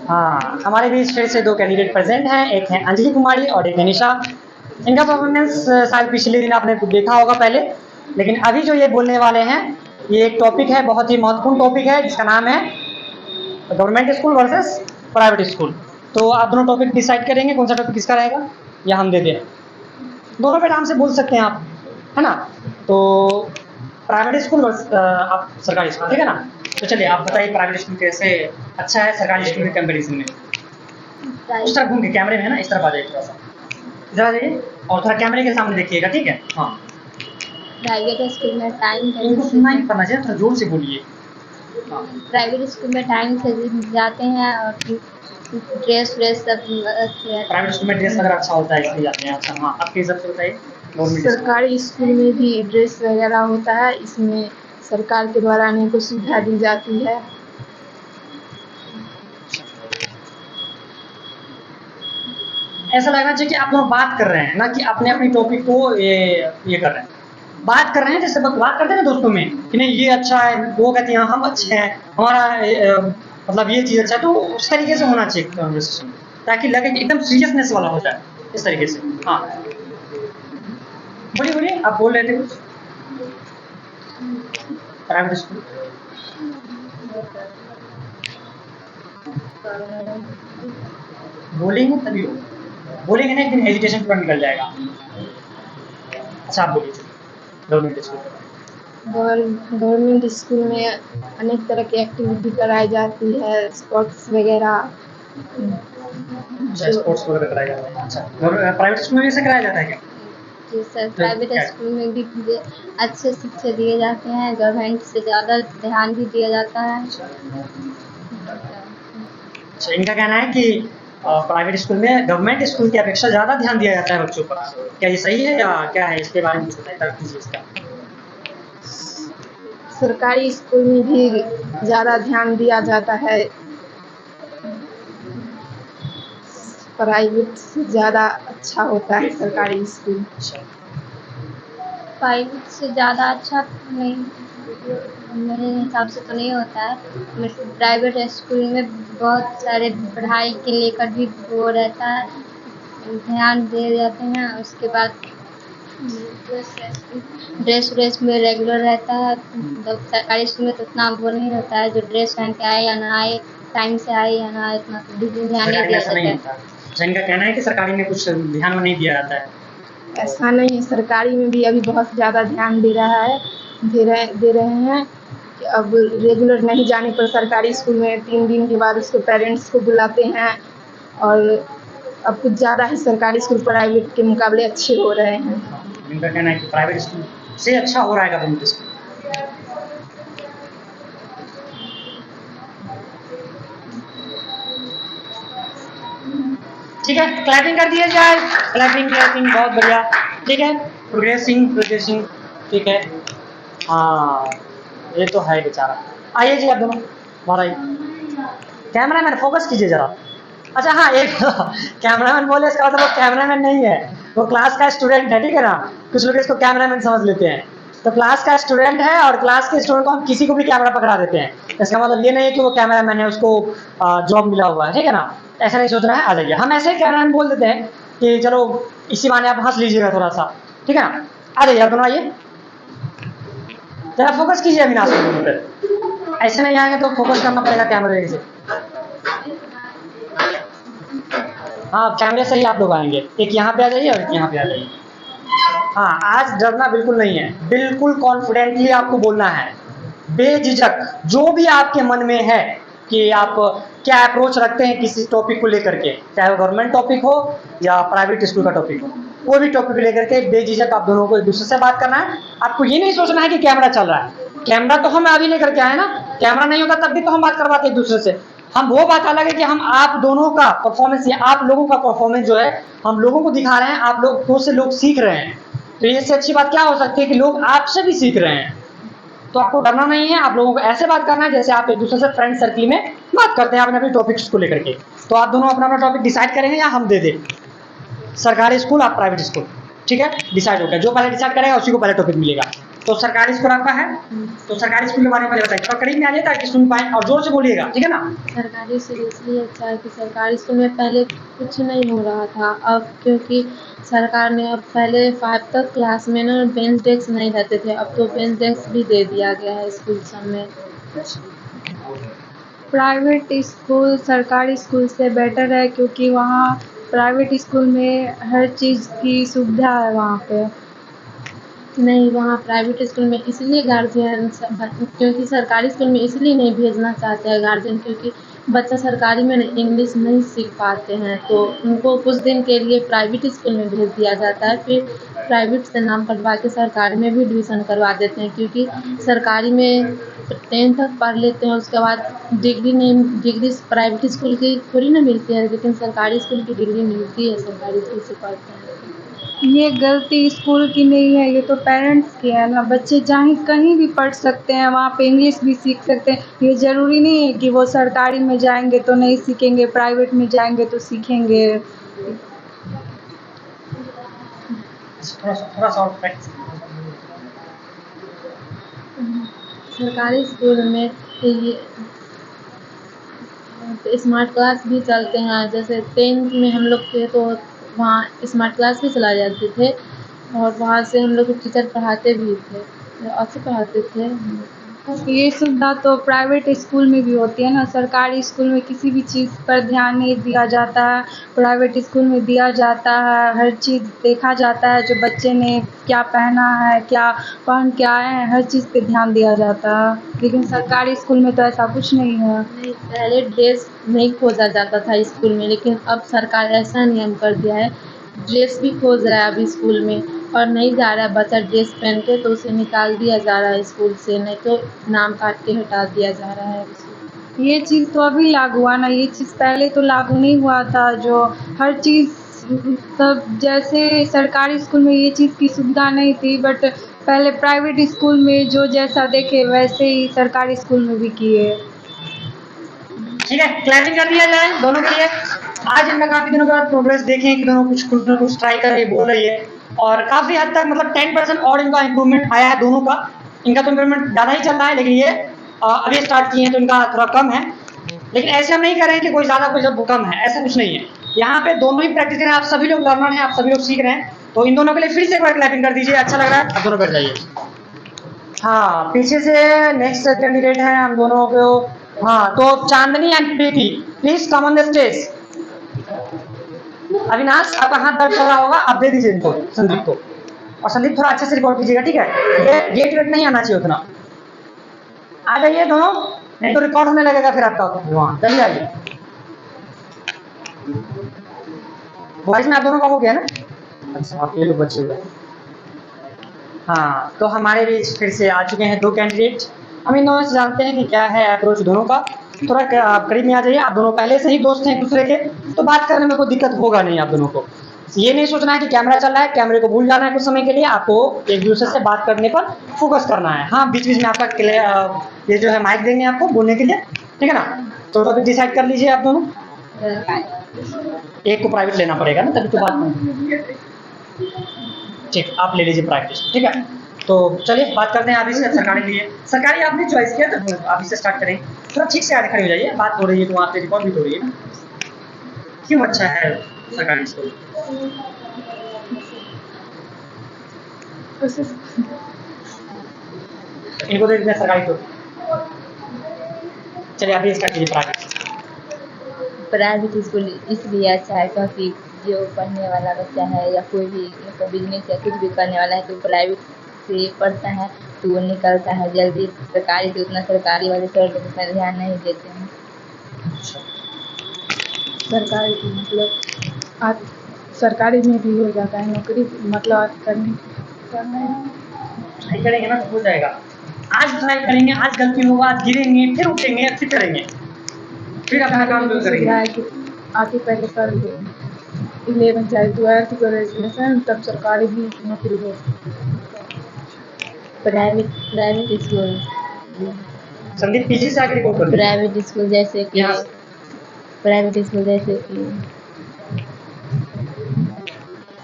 हाँ, हमारे बीच फिर से दो कैंडिडेट प्रेजेंट हैं, एक है अंजलि कुमारी और एक है निशा। इनका परफॉर्मेंस शायद पिछले दिन आपने देखा होगा पहले, लेकिन अभी जो ये बोलने वाले हैं ये एक टॉपिक है, बहुत ही महत्वपूर्ण टॉपिक है जिसका नाम है government school versus private school. तो आप दोनों टॉपिक डिसाइड करेंगे कौन सा टॉपिक किसका रहेगा, या हम दे दें? दोनों पे आराम से बोल सकते हैं आप, है ना। तो प्राइवेट स्कूल वर्सेस आप सरकारी स्कूल, ठीक है ना। तो चलिए आप बताइए प्राइवेट स्कूल कैसे अच्छा है सरकारी स्कूल के कंपेरिजन में। उस तरफ घूम के कैमरे में, है ना, इस तरफ आ जाइए थोड़ा सा, इधर आ जाइए और थोड़ा कैमरे के सामने देखिएगा, ठीक है। हाँ, प्राइवेट स्कूल में टाइम इनको सुनना ही पड़ना चाहिए, थोड़ा जोर से बोलिए। हाँ, प्राइवेट स्कूल में टाइम से जाते हैं और ड्रेस व्रेस सब प्राइवेट स्कूल में ड्रेस वगैरह अच्छा होता है इसलिए जाते हैं। अच्छा, हाँ, आपके हिसाब से बताइए गवर्नमेंट स्कूल। सरकारी स्कूल में भी ड्रेस वगैरह होता है, इसमें सरकार के द्वारा अनेकों सुविधा दी जाती है। ऐसा लगना चाहिए कि आप लोग बात कर रहे हैं ना, कि अपने अपनी टॉपिक को ये कर रहे हैं, बात कर रहे हैं, जैसे बात करते हैं ना दोस्तों में कि नहीं ये अच्छा है, वो कहते हैं हम अच्छे हैं, हमारा मतलब ये चीज़ अच्छा है। तो उस तरीके से होना चाहिए कन्वर्सेशन, ताकि लगे कि एकदम सीरियसनेस वाला हो जाए, इस तरीके से। हाँ, बोलिए बोलिए, आप बोल रहे थे कुछ। प्राइवेट स्कूल बोलेंगे तभी हो, बोलेंगे ना एक दिन एजुकेशन पूरा निकल जाएगा। अच्छा, आप बोलिए गवर्नमेंट स्कूल। गवर्नमेंट स्कूल में अनेक तरह की एक्टिविटी कराई जाती है, स्पोर्ट्स वगैरह। अच्छा, स्पोर्ट्स वगैरह कराया जाता है। अच्छा, प्राइवेट स्कूल में भी ऐसा कराया जाता है क्या? जी सर, प्राइवेट स्कूल में भी अच्छे शिक्षा दिए जाते हैं, गवर्नमेंट से ज़्यादा ध्यान भी दिया जाता है। अच्छा, इनका कहना है कि प्राइवेट स्कूल में गवर्नमेंट स्कूल की अपेक्षा ज़्यादा ध्यान दिया जाता है बच्चों पर। क्या ये सही है या क्या है, इसके बारे में कुछ बताइए, तरफ कीजिए इसका। सरकारी स्कूल में भी ज़्यादा ध्यान दिया जाता है, प्राइवेट से ज़्यादा अच्छा होता है सरकारी स्कूल। प्राइवेट से ज़्यादा अच्छा तो नहीं, मेरे हिसाब से तो नहीं होता है। प्राइवेट स्कूल में बहुत सारे पढ़ाई के लेकर भी वो रहता है, ध्यान दिए जाते हैं। उसके बाद ड्रेस व्रेस में रेगुलर रहता है। सरकारी स्कूल में तो उतना वो नहीं रहता है, जो ड्रेस पहन के आए या ना आए, टाइम से आए या ना आए, इतना ध्यान नहीं दिया जाता है। अच्छा, इनका कहना है कि सरकारी में कुछ ध्यान नहीं दिया जाता है। ऐसा नहीं है, सरकारी में भी अभी बहुत ज़्यादा ध्यान दे रहे हैं कि अब रेगुलर नहीं जाने पर सरकारी स्कूल में 3 दिन के बाद उसके पेरेंट्स को बुलाते हैं, और अब कुछ ज़्यादा ही सरकारी स्कूल प्राइवेट के मुकाबले अच्छे हो रहे हैं। इनका कहना है कि प्राइवेट स्कूल से अच्छा हो रहा है गवर्नमेंट स्कूल। ठीक है, क्लैपिंग कर दिया जाए, क्लैपिंग बहुत बढ़िया। ठीक है, प्रोग्रेसिंग, ठीक है। हाँ, ये तो है बेचारा। आइए जी, आप दोनों बाहर आइए। कैमरामैन फोकस कीजिए जरा। अच्छा, हाँ, एक कैमरामैन बोले इसका मतलब वो कैमरामैन नहीं है, वो क्लास का स्टूडेंट है, ठीक है ना। कुछ लोग इसको कैमरामैन समझ लेते हैं। तो क्लास का स्टूडेंट है, और क्लास के स्टूडेंट को हम किसी को भी कैमरा पकड़ा देते हैं, इसका मतलब ये नहीं है कि वो कैमरामैन है, उसको जॉब मिला हुआ है, ठीक है ना। ऐसा नहीं सोचना है। आ जाइए, हम ऐसे ही कैमरामैन बोल देते हैं कि चलो इसी बहाने आप हंस लीजिएगा थोड़ा सा, ठीक है ना। आ जाइए आप दोनों, आइए जरा फोकस कीजिए अविनाश पर। ऐसे नहीं आएंगे तो फोकस करना पड़ेगा कैमरे से। हाँ, कैमरे से ही आप लोग आएंगे। एक यहाँ पे आ जाइए और एक यहाँ पे आ जाइए। हाँ, आज डरना बिल्कुल नहीं है, बिल्कुल कॉन्फिडेंटली आपको बोलना है, बेझिझक, जो भी आपके मन में है कि आप क्या अप्रोच रखते हैं किसी टॉपिक को लेकर के, चाहे वो गवर्नमेंट टॉपिक हो या प्राइवेट स्कूल का टॉपिक हो, कोई भी टॉपिक लेकर के बेझिझक आप दोनों को एक दूसरे से बात करना है। आपको ये नहीं सोचना है कि कैमरा चल रहा है, कैमरा तो हम अभी लेकर के आए ना, कैमरा नहीं होता तब भी तो हम बात करवाते एक दूसरे से। हम वो बात अलग है कि हम आप दोनों का परफॉर्मेंस या आप लोगों का परफॉर्मेंस जो है हम लोगों को दिखा रहे हैं, आप लोगों से लोग सीख रहे हैं। तो इससे अच्छी बात क्या हो सकती है कि लोग आपसे भी सीख रहे हैं। तो आपको डरना नहीं है, आप लोगों को ऐसे बात करना है जैसे आप एक दूसरे से फ्रेंड सर्कल में बात करते हैं अपने अपने टॉपिक्स को लेकर के। तो आप दोनों अपना अपना टॉपिक डिसाइड करेंगे या हम दे दें, सरकारी स्कूल आप प्राइवेट स्कूल, ठीक है, डिसाइड हो गया। जो पहले डिसाइड करेगा उसी को पहले टॉपिक मिलेगा। तो सरकारी स्कूल आपका है, तो सरकारी स्कूल के बारे में पहले बताइए, थोड़ा करीब में आ जाए ताकि सुन पाए, और जोर से बोलिएगा, ठीक है ना। सरकारी स्कूल इसलिए अच्छा है कि सरकारी स्कूल में पहले कुछ नहीं हो रहा था, अब क्योंकि सरकार ने अब पहले 5 तक क्लास में ना बेंच डेस्क नहीं रहते थे, अब तो बेंच डेस्क भी दे दिया गया है स्कूल सब में। प्राइवेट स्कूल सरकारी स्कूल से बेटर है, क्योंकि वहाँ प्राइवेट स्कूल में हर चीज़ की सुविधा है वहाँ पे। नहीं, वहाँ प्राइवेट स्कूल में इसलिए गार्जियन क्योंकि सरकारी स्कूल में इसलिए नहीं भेजना चाहते हैं गार्जियन, क्योंकि बच्चा सरकारी में इंग्लिश नहीं सीख पाते हैं, तो उनको कुछ दिन के लिए प्राइवेट स्कूल में भेज दिया जाता है, फिर प्राइवेट से नाम कटवा के सरकारी में भी एडमिशन करवा देते हैं, क्योंकि सरकारी में 10th तक पढ़ लेते हैं, उसके बाद डिग्री प्राइवेट स्कूल की थोड़ी ना मिलती है, लेकिन सरकारी स्कूल की डिग्री मिलती है, सरकारी स्कूल से पढ़ते हैं। ये गलती स्कूल की नहीं है, ये तो पेरेंट्स की है ना। बच्चे चाहे कहीं भी पढ़ सकते हैं, वहाँ पे इंग्लिश भी सीख सकते हैं। ये ज़रूरी नहीं है कि वो सरकारी में जाएंगे तो नहीं सीखेंगे, प्राइवेट में जाएंगे तो सीखेंगे। थोड़ा सा और practice। सरकारी स्कूल में ये स्मार्ट क्लास भी चलते हैं, जैसे 10th में हम लोग थे तो वहाँ स्मार्ट क्लास भी चला जाते थे, और वहाँ से हम लोग को टीचर पढ़ाते भी थे, अच्छे पढ़ाते थे। ये सुविधा तो प्राइवेट स्कूल में भी होती है ना। सरकारी स्कूल में किसी भी चीज़ पर ध्यान नहीं दिया जाता है, प्राइवेट स्कूल में दिया जाता है। हर चीज़ देखा जाता है, जो बच्चे ने क्या पहना है, क्या पहन के आए हैं, हर चीज़ पे ध्यान दिया जाता है। लेकिन सरकारी स्कूल में तो ऐसा कुछ नहीं है। नहीं, पहले ड्रेस नहीं खोजा जाता था स्कूल में, लेकिन अब सरकार ऐसा नियम कर दिया है, ड्रेस भी खोज रहा है अब स्कूल में, और नहीं जा रहा है बच्चा ड्रेस पहन के तो उसे निकाल दिया जा रहा है स्कूल से, नहीं तो नाम काट के हटा दिया जा रहा है उसे। ये चीज़ तो अभी लागू हुआ ना, ये चीज़ पहले तो लागू नहीं हुआ था। जो हर चीज़ सब जैसे सरकारी स्कूल में ये चीज़ की सुविधा नहीं थी, बट पहले प्राइवेट स्कूल में जो जैसा देखे वैसे ही सरकारी स्कूल में भी किए। ठीक है, क्लैपिंग कर दिया जाए दोनों के लिए। आज इनका काफी दिनों के बाद प्रोग्रेस देखें कि दोनों कुछ ना कुछ ट्राई कर रही बोल रही है, और काफी हद तक मतलब 10% और इनका इंप्रूवमेंट आया है दोनों का। इनका तो इंप्रूवमेंट ज़्यादा ही चल रहा है, लेकिन ये अभी स्टार्ट किए हैं तो इनका थोड़ा कम है। लेकिन ऐसे हम नहीं कर रहे हैं कि कोई ज़्यादा कोई सब कम है, ऐसा कुछ नहीं है। यहाँ पे दोनों ही प्रैक्टिस करें, आप सभी लोग लर्नर हैं, आप सभी लोग सीख रहे हैं, तो इन दोनों के लिए फिर से एक बार क्लैपिंग कर दीजिए। अच्छा लग रहा है, आप दोनों बैठ जाइए। हाँ, पीछे से नेक्स्ट कैंडिडेट है हम दोनों को। हाँ, तो Chandni and Preeti, please come on the stage. Avinash, आपका हाथ दर्द कर रहा होगा, आप दे दीजिए इनको संदीप को, और संदीप थोड़ा अच्छे से रिकॉर्ड कीजिएगा, ठीक है? ये गेट वेट नहीं आना चाहिए उतना। आ जाइए दोनों, नहीं तो रिकॉर्ड होने लगेगा फिर आपका। वहाँ जल्दी आइए। वॉइस में आप दोनों का हो गया ना? अच्छा, आप ये लोग बच्चे हुए। हाँ, तो हमारे बीच फिर से आ चुके हैं दो कैंडिडेट। हम इन दोनों से जानते हैं कि क्या है अप्रोच दोनों का। थोड़ा करीब में आ जाइए। आप दोनों पहले से ही दोस्त हैं एक दूसरे के, तो बात करने में कोई दिक्कत होगा नहीं आप दोनों को। ये नहीं सोचना है कि कैमरा चल रहा है, कैमरे को भूल जाना है कुछ समय के लिए। आपको एक दूसरे से बात करने पर फोकस करना है। हाँ, बीच बीच में आपका ये जो है माइक देंगे आपको बोलने के लिए, ठीक है ना? तो अभी डिसाइड कर लीजिए आप दोनों। एक को प्राइवेट लेना पड़ेगा ना, तभी तो बात नहीं। ठीक, आप ले लीजिए प्राइवेट, ठीक है? तो चलिए बात करते हैं आप इससे सरकारी लिए। सरकारी आपने चॉइस किया तो आप इससे स्टार्ट करें। थोड़ा ठीक से आगे खड़े हो जाइए, बात हो रही है तो वहाँ पे रिकॉर्ड भी हो रही है ना। क्यों अच्छा है सरकारी स्कूल? इनको दे देते हैं सरकारी स्कूल। चलिए आप ये स्टार्ट कीजिए प्राइवेट। प्राइवेट स्कूल इसलिए अच्छा है क्योंकि जो पढ़ने वाला बच्चा है या कोई भी मतलब बिजनेस या कुछ भी करने वाला है तो प्राइवेट से पढ़ता है तो वो निकलता है जल्दी। सरकारी से उतना सरकारी वाले सर लोग उतना ध्यान नहीं देते हैं। सरकारी की मतलब आज सरकारी में भी हो जाता है नौकरी, मतलब आज करना ट्राई करेंगे ना तो हो जाएगा। आज ट्राई करेंगे, आज गलती होगा, आज गिरेंगे, फिर उठेंगे, फिर करेंगे, फिर अपना काम जो करेंगे। है कि आगे पहले कर लो 11 चाहे 12th ग्रेजुएशन, तब सरकारी भी नौकरी हो। प्राइवेट स्कूल संदीप पीछे से आगे रिकॉर्ड कर लीजिए। प्राइवेट स्कूल जैसे कि यहाँ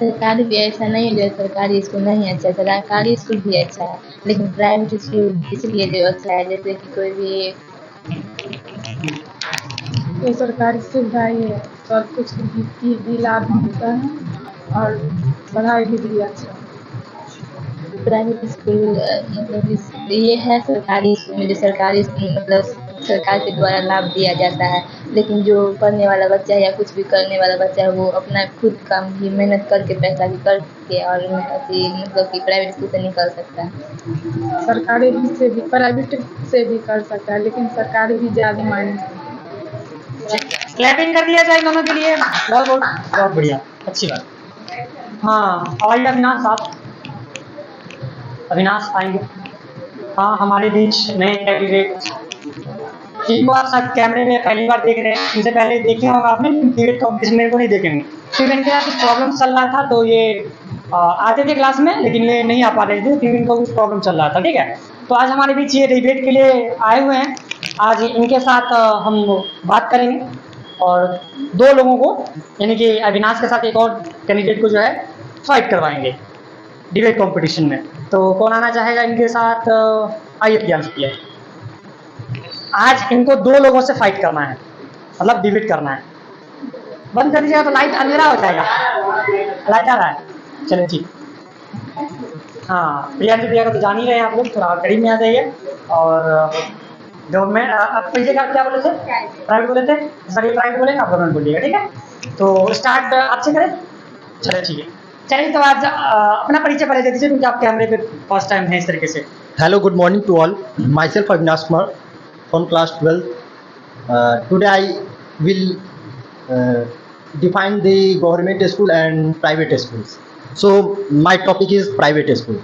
सरकारी भी ऐसा नहीं है जो सरकारी स्कूल नहीं अच्छा है, सरकारी स्कूल भी अच्छा है, लेकिन प्राइवेट स्कूल इसलिए जो अच्छा है जैसे कि कोई भी ये सरकारी सुविधा ही है, सब कुछ भी लाभ मिलता है और पढ़ाई भी अच्छा है। प्राइवेट स्कूल मतलब ये है सरकारी स्कूल में जो सरकारी स्कूल मतलब सरकार के द्वारा लाभ दिया जाता है, लेकिन जो पढ़ने वाला बच्चा है या कुछ भी करने वाला बच्चा है वो अपना खुद काम भी मेहनत करके पैसा भी करके और ऐसे मतलब कि प्राइवेट स्कूल से निकल सकता है। सरकारी से भी प्राइवेट से भी कर सकता है, लेकिन सरकारी भी ज़्यादा मायने। क्लैपिंग कर दिया जाए दोनों के लिए। बहुत बहुत बहुत बढ़िया, अच्छी बात। हाँ, आइए अविनाश आप। अविनाश आएंगे। हाँ, हमारे बीच नए कैंडिडेट इनको आप शायद कैमरे में पहली बार देख रहे हैं। इनसे पहले देखे होंगे आपने, डिबेट कॉम्पिटिशन मेरे को नहीं देखेंगे। फिर इनके यहाँ कुछ प्रॉब्लम चल रहा था तो ये आते थे क्लास में, लेकिन ये नहीं आ पा रहे थे, फिर इनको कुछ प्रॉब्लम चल रहा था। ठीक है, तो आज हमारे बीच ये डिबेट के लिए आए हुए हैं। आज इनके साथ हम बात करेंगे और दो लोगों को, यानी कि अविनाश के साथ एक और कैंडिडेट को जो है फाइट करवाएंगे डिबेट कंपटीशन में। तो कौन आना चाहेगा इनके साथ? आइए ज्ञान से। आज इनको दो लोगों से फाइट करना है, मतलब डिबेट करना है। बंद कर दीजिएगा तो लाइट अंधेरा हो जाएगा। लाइट आ रहा है, चलिए ठीक। हाँ, प्रिया जी प्रिया का तो जान ही रहे हैं आप लोग, थोड़ा करीब में आ जाइए। और गवर्नमेंट आप पहले क्या बोले थे? प्राइवेट बोले थे, सर प्राइवेट बोलेंगे, आप गवर्नमेंट बोलिएगा। ठीक है, तो स्टार्ट आपसे करें। चलिए ठीक है, चलिए तो आज अपना परिचय पहले दे दीजिए, क्योंकि आप कैमरे पे फर्स्ट टाइम हैं इस तरीके से। Hello, good morning to all. Myself Avinash Kumar from class 12. Today I will define the government school and private schools. So my topic is private school.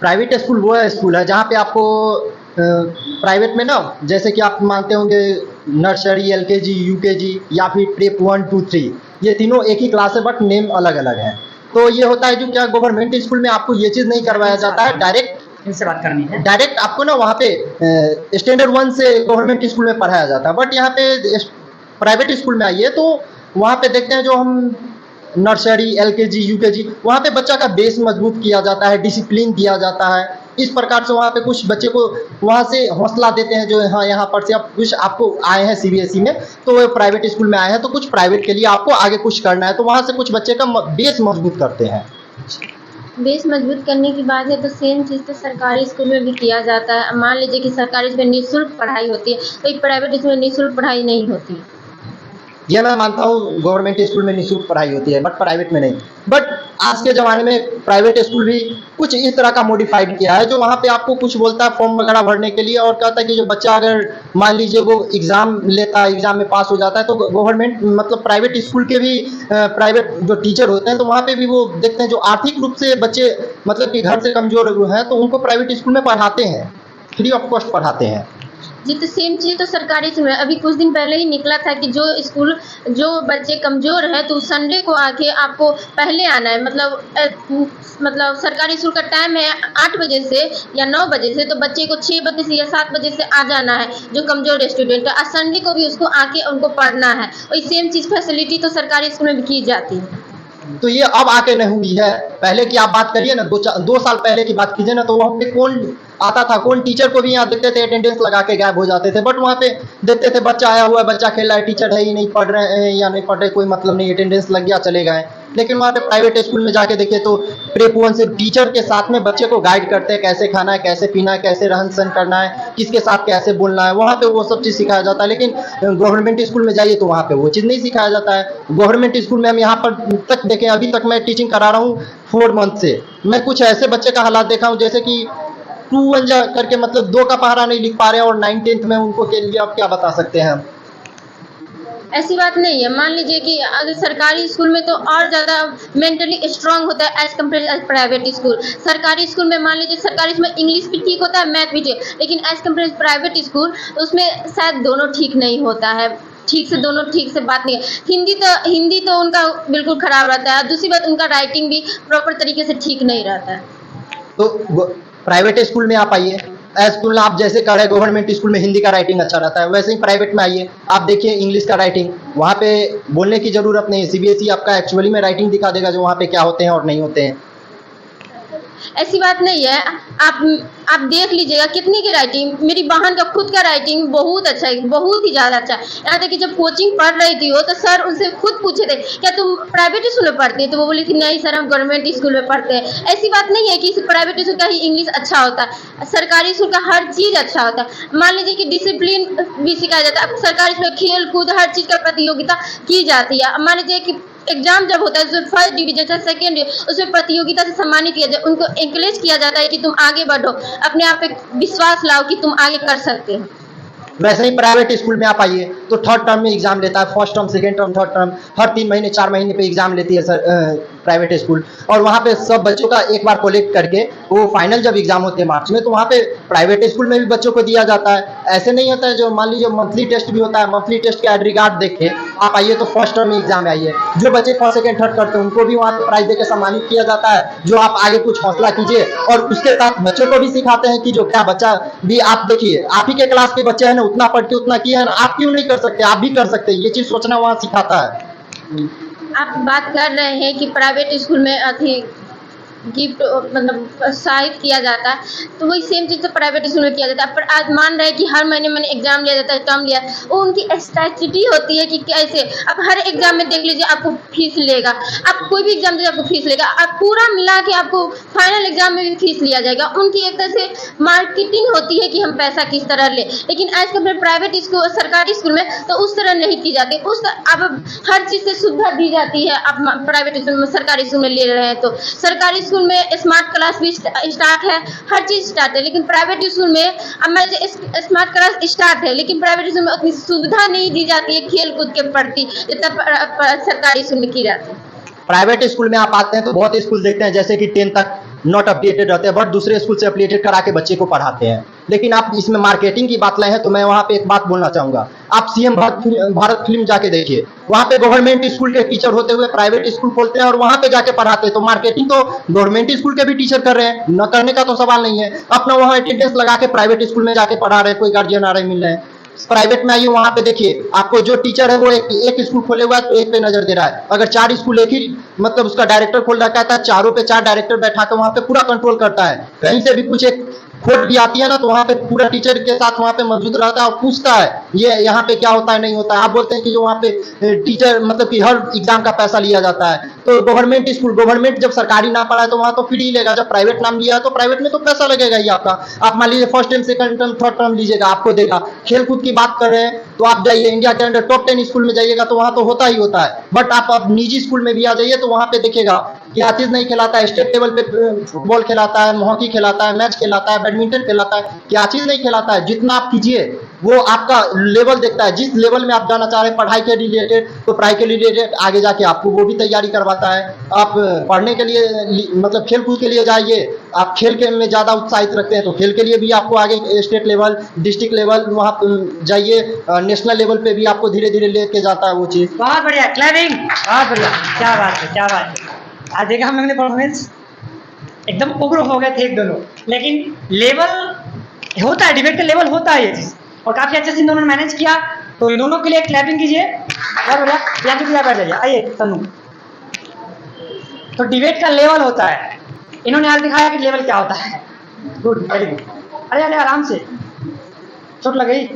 Private school वो स्कूल है जहाँ पे आपको प्राइवेट में ना, जैसे कि आप मानते होंगे नर्सरी, LKG, UKG या फिर प्रेप 1, 2, 3, ये तीनों एक ही क्लास है बट नेम अलग अलग है। तो ये होता है जो क्या गवर्नमेंट स्कूल में आपको ये चीज़ नहीं करवाया जाता है। डायरेक्ट इनसे बात करनी है। डायरेक्ट आपको ना वहाँ पे स्टैंडर्ड 1 से गवर्नमेंट स्कूल में पढ़ाया जाता है, बट यहाँ पे प्राइवेट स्कूल में आइए तो वहाँ पे देखते हैं जो हम नर्सरी, LKG, UKG, वहाँ पे बच्चा का बेस मजबूत किया जाता है, डिसिप्लिन दिया जाता है। इस प्रकार से वहाँ पे कुछ बच्चे को वहाँ से हौसला देते हैं जो हाँ यहाँ पर से आप कुछ आपको आए हैं CBSE में, तो वो प्राइवेट स्कूल में आए हैं तो कुछ प्राइवेट के लिए आपको आगे कुछ करना है, तो वहाँ से कुछ बच्चे का बेस मजबूत करते हैं। बेस मजबूत करने की बात है तो सेम चीज़ तो सरकारी स्कूल में भी किया जाता है। मान लीजिए कि सरकारी स्कूल में निःशुल्क पढ़ाई होती है, तो एक प्राइवेट स्कूल में निःशुल्क पढ़ाई नहीं होती। ये मैं मानता हूँ गवर्नमेंट स्कूल में निःशुल्क पढ़ाई होती है बट प्राइवेट में नहीं। बट आज के ज़माने में प्राइवेट स्कूल भी कुछ इस तरह का मॉडिफाइड किया है जो वहाँ पे आपको कुछ बोलता है फॉर्म वगैरह भरने के लिए और कहता है कि जो बच्चा अगर मान लीजिए वो एग्ज़ाम लेता है, एग्ज़ाम में पास हो जाता है, तो गवर्नमेंट मतलब प्राइवेट स्कूल के भी प्राइवेट जो टीचर होते हैं तो वहाँ पे भी वो देखते हैं जो आर्थिक रूप से बच्चे मतलब कि घर से कमज़ोर हैं तो उनको प्राइवेट स्कूल में पढ़ाते हैं, फ्री ऑफ कॉस्ट पढ़ाते हैं। जी, तो सेम चीज़ तो सरकारी स्कूल में अभी कुछ दिन पहले ही निकला था कि जो बच्चे कमज़ोर हैं तो संडे को आके आपको पहले आना है। मतलब सरकारी स्कूल का टाइम है 8 बजे से या 9 बजे से, तो बच्चे को 6 बजे से या 7 बजे से आ जाना है जो कमज़ोर स्टूडेंट है। और संडे को भी उसको आके उनको पढ़ना है, और सेम चीज़ फैसिलिटी तो सरकारी स्कूल में भी की जाती है। तो ये अब आके नहीं हुई है, पहले की आप बात करिए ना, 2 साल पहले की बात कीजिए ना, तो वहाँ पे कौन आता था, कौन टीचर को भी यहाँ देखते थे अटेंडेंस लगा के गायब हो जाते थे। बट वहाँ पे देखते थे बच्चा आया हुआ है, बच्चा खेल रहा है, टीचर है ही नहीं, पढ़ रहे हैं या नहीं पढ़ रहे कोई मतलब नहीं, अटेंडेंस लग गया चले गए। लेकिन वहाँ पे प्राइवेट स्कूल में जाके देखिए तो प्रेप 1 से टीचर के साथ में बच्चे को गाइड करते हैं, कैसे खाना है, कैसे पीना है, कैसे रहन सहन करना है, किसके साथ कैसे बोलना है, वहाँ पे वो सब चीज़ सिखाया जाता है। लेकिन गवर्नमेंट स्कूल में जाइए तो वहाँ पे वो चीज़ नहीं सिखाया जाता है। गवर्नमेंट स्कूल में हम यहाँ पर तक देखें, अभी तक मैं टीचिंग करा रहा हूँ 4 मंथ से, मैं कुछ ऐसे बच्चे का हालात देखा हूँ जैसे कि 2-1 करके मतलब 2 का पहाड़ा नहीं लिख पा रहे हैं और 9th-10th में उनको के लिए आप क्या बता सकते हैं? ऐसी बात नहीं है। मान लीजिए कि अगर सरकारी स्कूल में तो और ज़्यादा मेंटली स्ट्रांग होता है as compare as private school. सरकारी स्कूल में मान लीजिए सरकारी स्कूल में इंग्लिश भी ठीक होता है, मैथ भी ठीक, लेकिन एज कम्पेयर प्राइवेट स्कूल उसमें शायद दोनों ठीक नहीं होता है, दोनों ठीक से बात नहीं है। हिंदी तो उनका बिल्कुल ख़राब रहता है, दूसरी बात उनका राइटिंग भी प्रॉपर तरीके से ठीक नहीं रहता है। तो प्राइवेट स्कूल में आप आइए, स्कूल आप जैसे कर रहे हैं गवर्नमेंट स्कूल में हिंदी का राइटिंग अच्छा रहता है, वैसे ही प्राइवेट में आइए आप देखिए इंग्लिश का राइटिंग, वहाँ पे बोलने की ज़रूरत नहीं है। CBSE आपका एक्चुअली में राइटिंग दिखा देगा जो वहाँ पे क्या होते हैं और नहीं होते हैं। ऐसी बात नहीं है। आप देख लीजिएगा कितनी की राइटिंग, मेरी बहन का खुद का राइटिंग बहुत अच्छा है, बहुत ही ज़्यादा अच्छा है। यहाँ तक कि जब कोचिंग पढ़ रही थी वो, तो सर उनसे खुद पूछे थे क्या तुम प्राइवेट स्कूल में पढ़ती है, तो वो बोली थी नहीं सर हम गवर्नमेंट स्कूल में पढ़ते हैं। ऐसी बात नहीं है कि प्राइवेट स्कूल का ही इंग्लिश अच्छा होता है, सरकारी स्कूल का हर चीज़ अच्छा होता है। मान लीजिए कि डिसिप्लिन भी सिखाया जाता है। सरकारी स्कूल में खेल कूद हर चीज़ का प्रतियोगिता की जाती है। मान लीजिए कि एग्जाम जब होता है उसमें फर्स्ट डिवीजन या सेकेंड, उसमें प्रतियोगिता से सम्मानित किया जाए, उनको एनकरेज किया जाता है कि तुम आगे बढ़ो, अपने आप पे विश्वास लाओ कि तुम आगे कर सकते हो। वैसे ही प्राइवेट स्कूल में आप आइए तो थर्ड टर्म में एग्जाम लेता है, first term second term third term, हर 3 महीने 4 महीने पे एग्जाम लेती है सर प्राइवेट स्कूल। और वहाँ पे सब बच्चों का एक बार कलेक्ट करके वो फाइनल जब एग्जाम होते हैं मार्च में, तो वहाँ पे प्राइवेट स्कूल में भी बच्चों को दिया जाता है। ऐसे नहीं होता है जो मान लीजिए मंथली टेस्ट भी होता है, मंथली टेस्ट के एड रिगार्ड देख के आप आइए तो फर्स्ट टर्म में एग्जाम में आइए। जो बच्चे फर्स्ट सेकेंड थर्ड करते हैं उनको भी वहाँ पे प्राइज देकर सम्मानित किया जाता है, जो आप आगे कुछ हौसला कीजिए। और उसके साथ बच्चों को भी सिखाते हैं कि जो क्या बच्चा भी, आप देखिए आप ही के क्लास के बच्चे हैं ना, उतना पढ़ के उतना किया है ना, आप क्यों नहीं कर सकते, आप भी कर सकते हैं। ये चीज सोचना वहाँ सिखाता है। आप बात कर रहे हैं कि प्राइवेट स्कूल में अथी गिफ्ट मतलब प्रोत्साहित किया जाता है, तो वही सेम चीज़ तो प्राइवेट स्कूल में किया जाता है। पर आज मान रहे हैं कि हर महीने मैंने एग्जाम लिया जाता है, टर्म लिया, वो उनकी स्ट्रैटेजी होती है कि कैसे आप हर एग्जाम में देख लीजिए आपको फीस लेगा, आप कोई भी एग्जाम दीजिए आपको फीस लेगा, आप पूरा मिला के आपको फाइनल एग्जाम में भी फीस लिया जाएगा। उनकी एक तरह से मार्केटिंग होती है कि हम पैसा किस तरह ले। लेकिन आज कल प्राइवेट स्कूल सरकारी स्कूल में तो उस तरह नहीं की जाती। अब हर चीज़ से सुविधा दी जाती है। आप प्राइवेट स्कूल में सरकारी स्कूल में ले रहे हैं तो सरकारी स्कूल में स्मार्ट क्लास भी स्टार्ट है, हर चीज़ स्टार्ट है। लेकिन प्राइवेट स्कूल में अब मान लीजिए स्मार्ट क्लास स्टार्ट है, लेकिन प्राइवेट स्कूल में उतनी सुविधा नहीं दी जाती है खेल कूद के प्रति जितना सरकारी स्कूल में की जाती है। प्राइवेट स्कूल में आप आते हैं तो बहुत स्कूल देखते हैं जैसे कि 10 तक नॉट अपडेटेड रहते हैं, बट दूसरे स्कूल से अपडेटेड करा के बच्चे को पढ़ाते हैं। लेकिन आप इसमें मार्केटिंग की बात लाए हैं तो मैं वहाँ पे एक बात बोलना चाहूँगा। आप सीएम भारत फिल्म जाके देखिए, वहाँ पे गवर्नमेंट स्कूल के टीचर होते हुए प्राइवेट स्कूल खोलते हैं और वहाँ पे जाके पढ़ाते हैं। तो मार्केटिंग तो गवर्नमेंट स्कूल के भी टीचर कर रहे हैं, न करने का तो सवाल नहीं है। अपना वहाँ अटेंडेंस लगा के प्राइवेट स्कूल में जाके पढ़ा रहे हैं, कोई गार्जियन आ रहे मिल रहे हैं। प्राइवेट में आइए, वहाँ पे देखिए आपको जो टीचर है वो एक स्कूल खोले हुआ है तो एक पे नजर दे रहा है। अगर 4 स्कूल एक ही मतलब उसका डायरेक्टर खोल रखा है, चारों पे 4 डायरेक्टर बैठा के वहाँ पे पूरा कंट्रोल करता है। कहीं से भी कुछ एक खोट भी आती है ना तो वहाँ पे पूरा टीचर के साथ वहाँ पे मौजूद रहता है और पूछता है ये यहाँ पे क्या होता है नहीं होता है। आप बोलते हैं कि जो वहाँ पे टीचर मतलब कि हर एग्जाम का पैसा लिया जाता है। तो गवर्नमेंट स्कूल, गवर्नमेंट जब सरकारी ना पढ़ाए तो वहाँ तो फ्री लेगा, जब प्राइवेट नाम लिया है तो प्राइवेट में तो पैसा लगेगा ही आपका। आप मान लीजिए first term second term third term लीजिएगा, आपको देगा। खेल कूद की बात कर रहे हैं तो आप जाइए इंडिया के अंडर टॉप 10 स्कूल में जाइएगा तो वहाँ तो होता ही होता है। बट आप निजी स्कूल में भी आ जाइए तो वहाँ पे देखिएगा क्या चीज़ नहीं खिलाता है। स्टेट लेवल पे फुटबॉल खिलाता है, हॉकी खिलाता है, मैच खिलाता है, बैडमिंटन खिलाता है, क्या चीज़ नहीं खिलाता है। जितना आप कीजिए वो आपका लेवल देखता है, जिस लेवल में आप जाना चाह रहे हैं पढ़ाई के रिलेटेड तो पढ़ाई के रिलेटेड आगे जाके आपको वो भी तैयारी करवाता है। आप पढ़ने के लिए मतलब खेल कूद के लिए जाइए, आप खेल के में ज़्यादा उत्साहित रखते हैं तो खेल के लिए भी आपको आगे स्टेट लेवल डिस्ट्रिक्ट लेवल वहाँ जाइए, नेशनल लेवल पे भी आपको धीरे धीरे लेके जाता है वो चीज़। बहुत बढ़िया, क्लैपिंग, बहुत बढ़िया, क्या बात है, क्या बात है। आज देखा हम लोगों ने परफॉर्मेंस एकदम उग्र हो गए थे एक दोनों, लेकिन लेवल होता है, डिबेट का लेवल होता है ये चीज़, और काफ़ी अच्छे से इन दोनों ने मैनेज किया। तो इन दोनों के लिए क्लैपिंग कीजिए। बहुत बढ़िया, यहाँ से बैठ जाइए, आइए तनु। तो डिबेट का लेवल होता है, इन्होंने आज दिखाया कि लेवल क्या होता है। Good, very good. अरे अरे आराम से, चोट लग गई,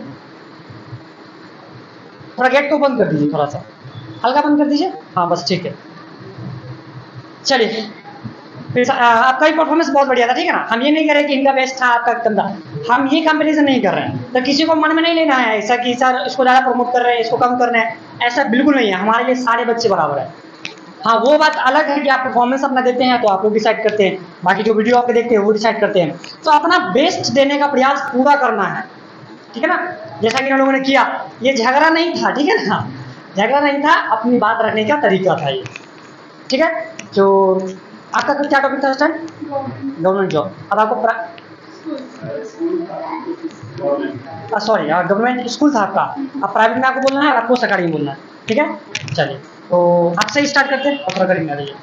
थोड़ा गेट को बंद कर दीजिए, थोड़ा सा हल्का बंद कर दीजिए। हाँ बस ठीक है, चलिए। फिर आपका भी परफॉर्मेंस बहुत बढ़िया था, ठीक है ना। हम ये नहीं कर रहे कि इनका बेस्ट था आपका गंदा, हम ये कंपैरिजन नहीं कर रहे हैं। तो किसी को मन में नहीं लेना है ऐसा कि सर इसको ज़्यादा प्रमोट कर रहे हैं, इसको कम करना है, ऐसा बिल्कुल नहीं है। हमारे लिए सारे बच्चे बराबर है। हाँ वो बात अलग है कि आप परफॉर्मेंस अपना देते हैं तो आप लोग डिसाइड करते हैं, बाकी जो वीडियो आपके देखते हैं वो डिसाइड करते हैं। तो अपना बेस्ट देने का प्रयास पूरा करना है, ठीक है ना। जैसा कि इन लोगों ने किया, ये झगड़ा नहीं था, ठीक है ना, झगड़ा नहीं था, अपनी बात रखने का तरीका था ये, ठीक है। जो आपका क्या टॉपिक था स्टैंड? Government job. अब आपको सॉरी गवर्नमेंट स्कूल था आपका, अब प्राइवेट में आपको बोलना है और आपको सरकारी में बोलना है, ठीक है। चलिए तो आपसे ही स्टार्ट करते हैं और सरकारी में आ जाइए।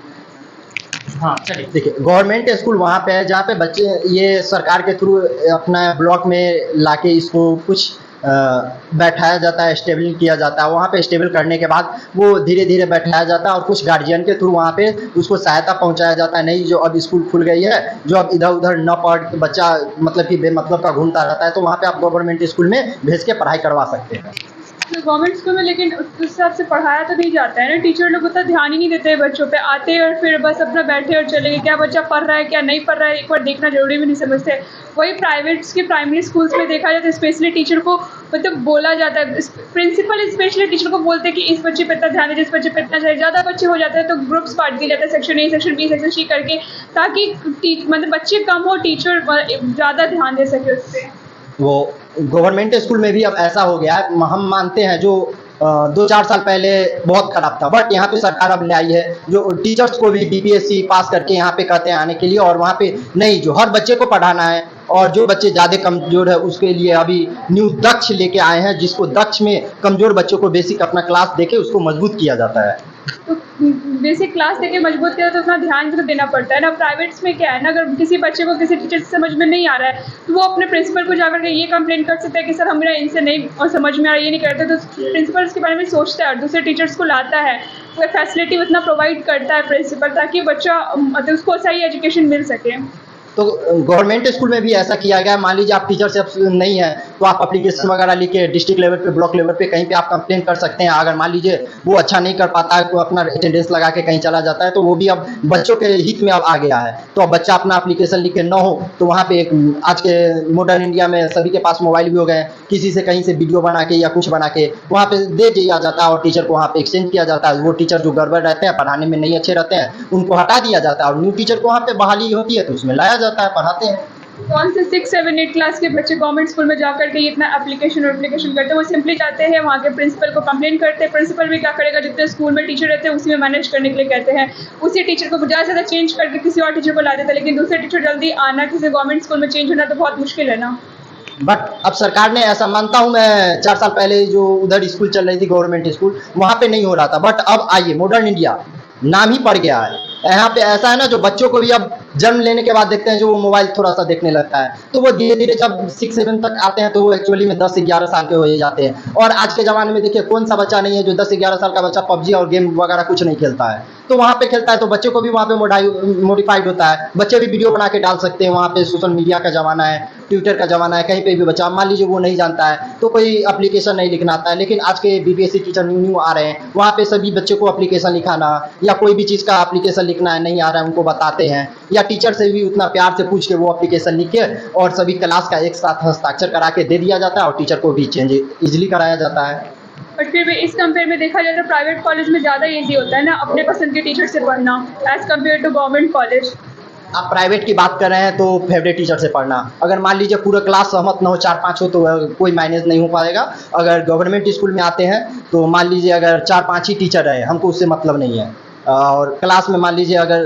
हाँ चलिए। देखिए गवर्नमेंट स्कूल वहाँ पे है जहाँ पे बच्चे ये सरकार के थ्रू अपना ब्लॉक में लाके इसको कुछ बैठाया जाता है, स्टेबल किया जाता है। वहाँ पे स्टेबल करने के बाद वो धीरे धीरे बैठाया जाता है और कुछ गार्जियन के थ्रू वहाँ पे उसको सहायता पहुँचाया जाता है। नहीं जो अब स्कूल खुल गई है, जो अब इधर उधर न पढ़ के बच्चा मतलब कि बेमतलब का घूमता रहता है, तो वहाँ पे आप गवर्नमेंट स्कूल में भेज के पढ़ाई करवा सकते हैं। तो गवर्नमेंट स्कूल में लेकिन उस हिसाब से पढ़ाया तो नहीं जाता है ना, टीचर लोग उतना ध्यान ही नहीं देते हैं बच्चों पे, आते हैं और फिर बस अपना बैठे और चले गए। क्या बच्चा पढ़ रहा है क्या नहीं पढ़ रहा है एक बार देखना जरूरी भी नहीं समझते। वही प्राइवेट्स के प्राइमरी स्कूल्स में देखा जाता है स्पेशली टीचर को मतलब बोला जाता है, प्रिंसिपल स्पेशली टीचर को बोलते हैं कि इस बच्चे पे इतना ध्यान दीजिए, इस बच्चे पे इतना चाहिए। ज़्यादा बच्चे हो जाते हैं तो ग्रुप्स बांट दिए जाते हैं, section A section B section C करके, ताकि मतलब बच्चे कम हो टीचर ज़्यादा ध्यान दे सके उस पर। वो गवर्नमेंट स्कूल में भी अब ऐसा हो गया है, हम मानते हैं जो 2-4 साल पहले बहुत खराब था, बट यहाँ पे सरकार अब ले आई है जो टीचर्स को भी बीपीएससी पास करके यहाँ पे कहते हैं आने के लिए, और वहाँ पे नहीं जो हर बच्चे को पढ़ाना है, और जो बच्चे ज़्यादा कमज़ोर है उसके लिए अभी न्यू दक्ष लेके आए हैं, जिसको दक्ष में कमज़ोर बच्चों को बेसिक अपना क्लास देके उसको मजबूत किया जाता है। तो बेसिक क्लास देके मजबूत किया तो उतना ध्यान भी तो देना पड़ता है ना। प्राइवेट्स में क्या है ना, अगर किसी बच्चे को किसी टीचर से समझ में नहीं आ रहा है तो वो अपने प्रिंसिपल को जाकर के ये कंप्लेंट कर सकता है कि सर हमें इनसे नहीं और समझ में आ रहा है, ये नहीं करते। तो प्रिंसिपल इसके बारे में सोचता है और दूसरे टीचर्स को लाता है, तो फैसिलिटी उतना प्रोवाइड करता है प्रिंसिपल, ताकि बच्चा मतलब उसको सही एजुकेशन मिल सके। तो गवर्नमेंट स्कूल में भी ऐसा किया गया है। मान लीजिए आप टीचर से नहीं है तो आप एप्लीकेशन वगैरह लिख के डिस्ट्रिक्ट लेवल पे, ब्लॉक लेवल पे कहीं पे आप कंप्लेन कर सकते हैं। अगर मान लीजिए वो अच्छा नहीं कर पाता है, तो अपना अटेंडेंस लगा के कहीं चला जाता है, तो वो भी अब बच्चों के हित में अब आ गया है। तो अब बच्चा अपना एप्लीकेशन लिख के न हो तो वहाँ पे एक आज के मॉडर्न इंडिया में सभी के पास मोबाइल भी हो गए, किसी से कहीं से वीडियो बना के या कुछ बना के वहाँ पे दे दिया जाता है और टीचर को वहाँ पे एक्सचेंज किया जाता है। वो टीचर जो गड़बड़ रहते हैं, पढ़ाने में नहीं अच्छे रहते हैं, उनको हटा दिया जाता है और न्यू टीचर को वहाँ पे बहाली होती है तो उसमें लाया जाता है, पढ़ाते हैं। कौन से 6, 7, 8 क्लास के बच्चे गवर्नमेंट स्कूल में जाकर के इतना एप्लीकेशन करते हैं? वो सिंपली जाते हैं वहाँ के प्रिंसिपल को कंप्लेन करते हैं। प्रिंसिपल भी क्या करेगा, जितने स्कूल में टीचर रहते हैं उसी में मैनेज करने के लिए कहते हैं, उसी टीचर को ज़्यादा से ज़्यादा चेंज करके किसी और टीचर को ला देता है। लेकिन दूसरे टीचर जल्दी आना, किसी गवर्नमेंट स्कूल में चेंज होना तो बहुत मुश्किल है ना। बट अब सरकार ने ऐसा, मानता हूँ मैं 4 साल पहले जो उधर स्कूल चल रही थी गवर्नमेंट स्कूल, वहाँ पे नहीं हो रहा था, बट अब आइए मॉडर्न इंडिया नाम ही पड़ गया है। यहाँ पे ऐसा है ना, जो बच्चों को भी अब जन्म लेने के बाद देखते हैं जो वो मोबाइल थोड़ा सा देखने लगता है, तो वो धीरे धीरे जब 6-7 तक आते हैं तो वो एक्चुअली में 10 से 11 साल के हो जाते हैं। और आज के ज़माने में देखिए कौन सा बच्चा नहीं है जो 10 से 11 साल का बच्चा पबजी और गेम वगैरह कुछ नहीं खेलता है, तो वहाँ पे खेलता है। तो बच्चों को भी वहाँ पे मॉडिफाइड होता है, बच्चे भी वीडियो बना के डाल सकते हैं। वहाँ पे सोशल मीडिया का ज़माना है, ट्विटर का ज़माना है, कहीं पे भी बच्चा मान लीजिए वो नहीं जानता है तो कोई एप्लीकेशन नहीं लिखना आता है, लेकिन आज के बीपीएससी टीचर न्यू आ रहे हैं, वहाँ पे सभी बच्चों को एप्लीकेशन लिखाना या कोई भी चीज़ का एप्लीकेशन लिखना है नहीं आ रहा है उनको बताते हैं, या टीचर से भी उतना प्यार से पूछ के वो एप्लीकेशन लिख के और सभी क्लास का एक साथ हस्ताक्षर करा के दे दिया जाता है और टीचर को भी चेंज इजीली कराया जाता है। बट फिर भी इस कंपेयर में देखा जाए तो प्राइवेट कॉलेज में ज़्यादा ईजी होता है ना अपने पसंद के टीचर से पढ़ना as compare to government college. आप प्राइवेट की बात कर रहे हैं तो फेवरेट टीचर से पढ़ना, अगर मान लीजिए पूरा क्लास सहमत ना हो, 4-5 हो तो कोई मैनेज नहीं हो पाएगा। अगर गवर्नमेंट स्कूल में आते हैं तो मान लीजिए अगर 4-5 ही टीचर रहे, हमको उससे मतलब नहीं है, और क्लास में मान लीजिए अगर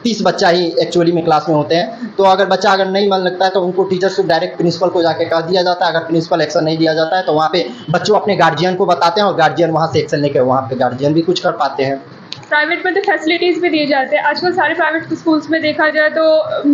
30 बच्चा ही एक्चुअली में क्लास में होते हैं, तो अगर बच्चा अगर नहीं मन लगता है तो उनको टीचर्स को डायरेक्ट प्रिंसिपल को जाके कह दिया जाता है। अगर प्रिंसिपल एक्शन नहीं लिया जाता है तो वहाँ पे बच्चों अपने गार्जियन को बताते हैं और गार्जियन वहाँ से एक्शन लेकर वहाँ पे गार्जियन भी कुछ कर पाते हैं। प्राइवेट में तो फैसिलिटीज़ भी दिए जाते हैं आजकल सारे प्राइवेट स्कूल्स में देखा जाए तो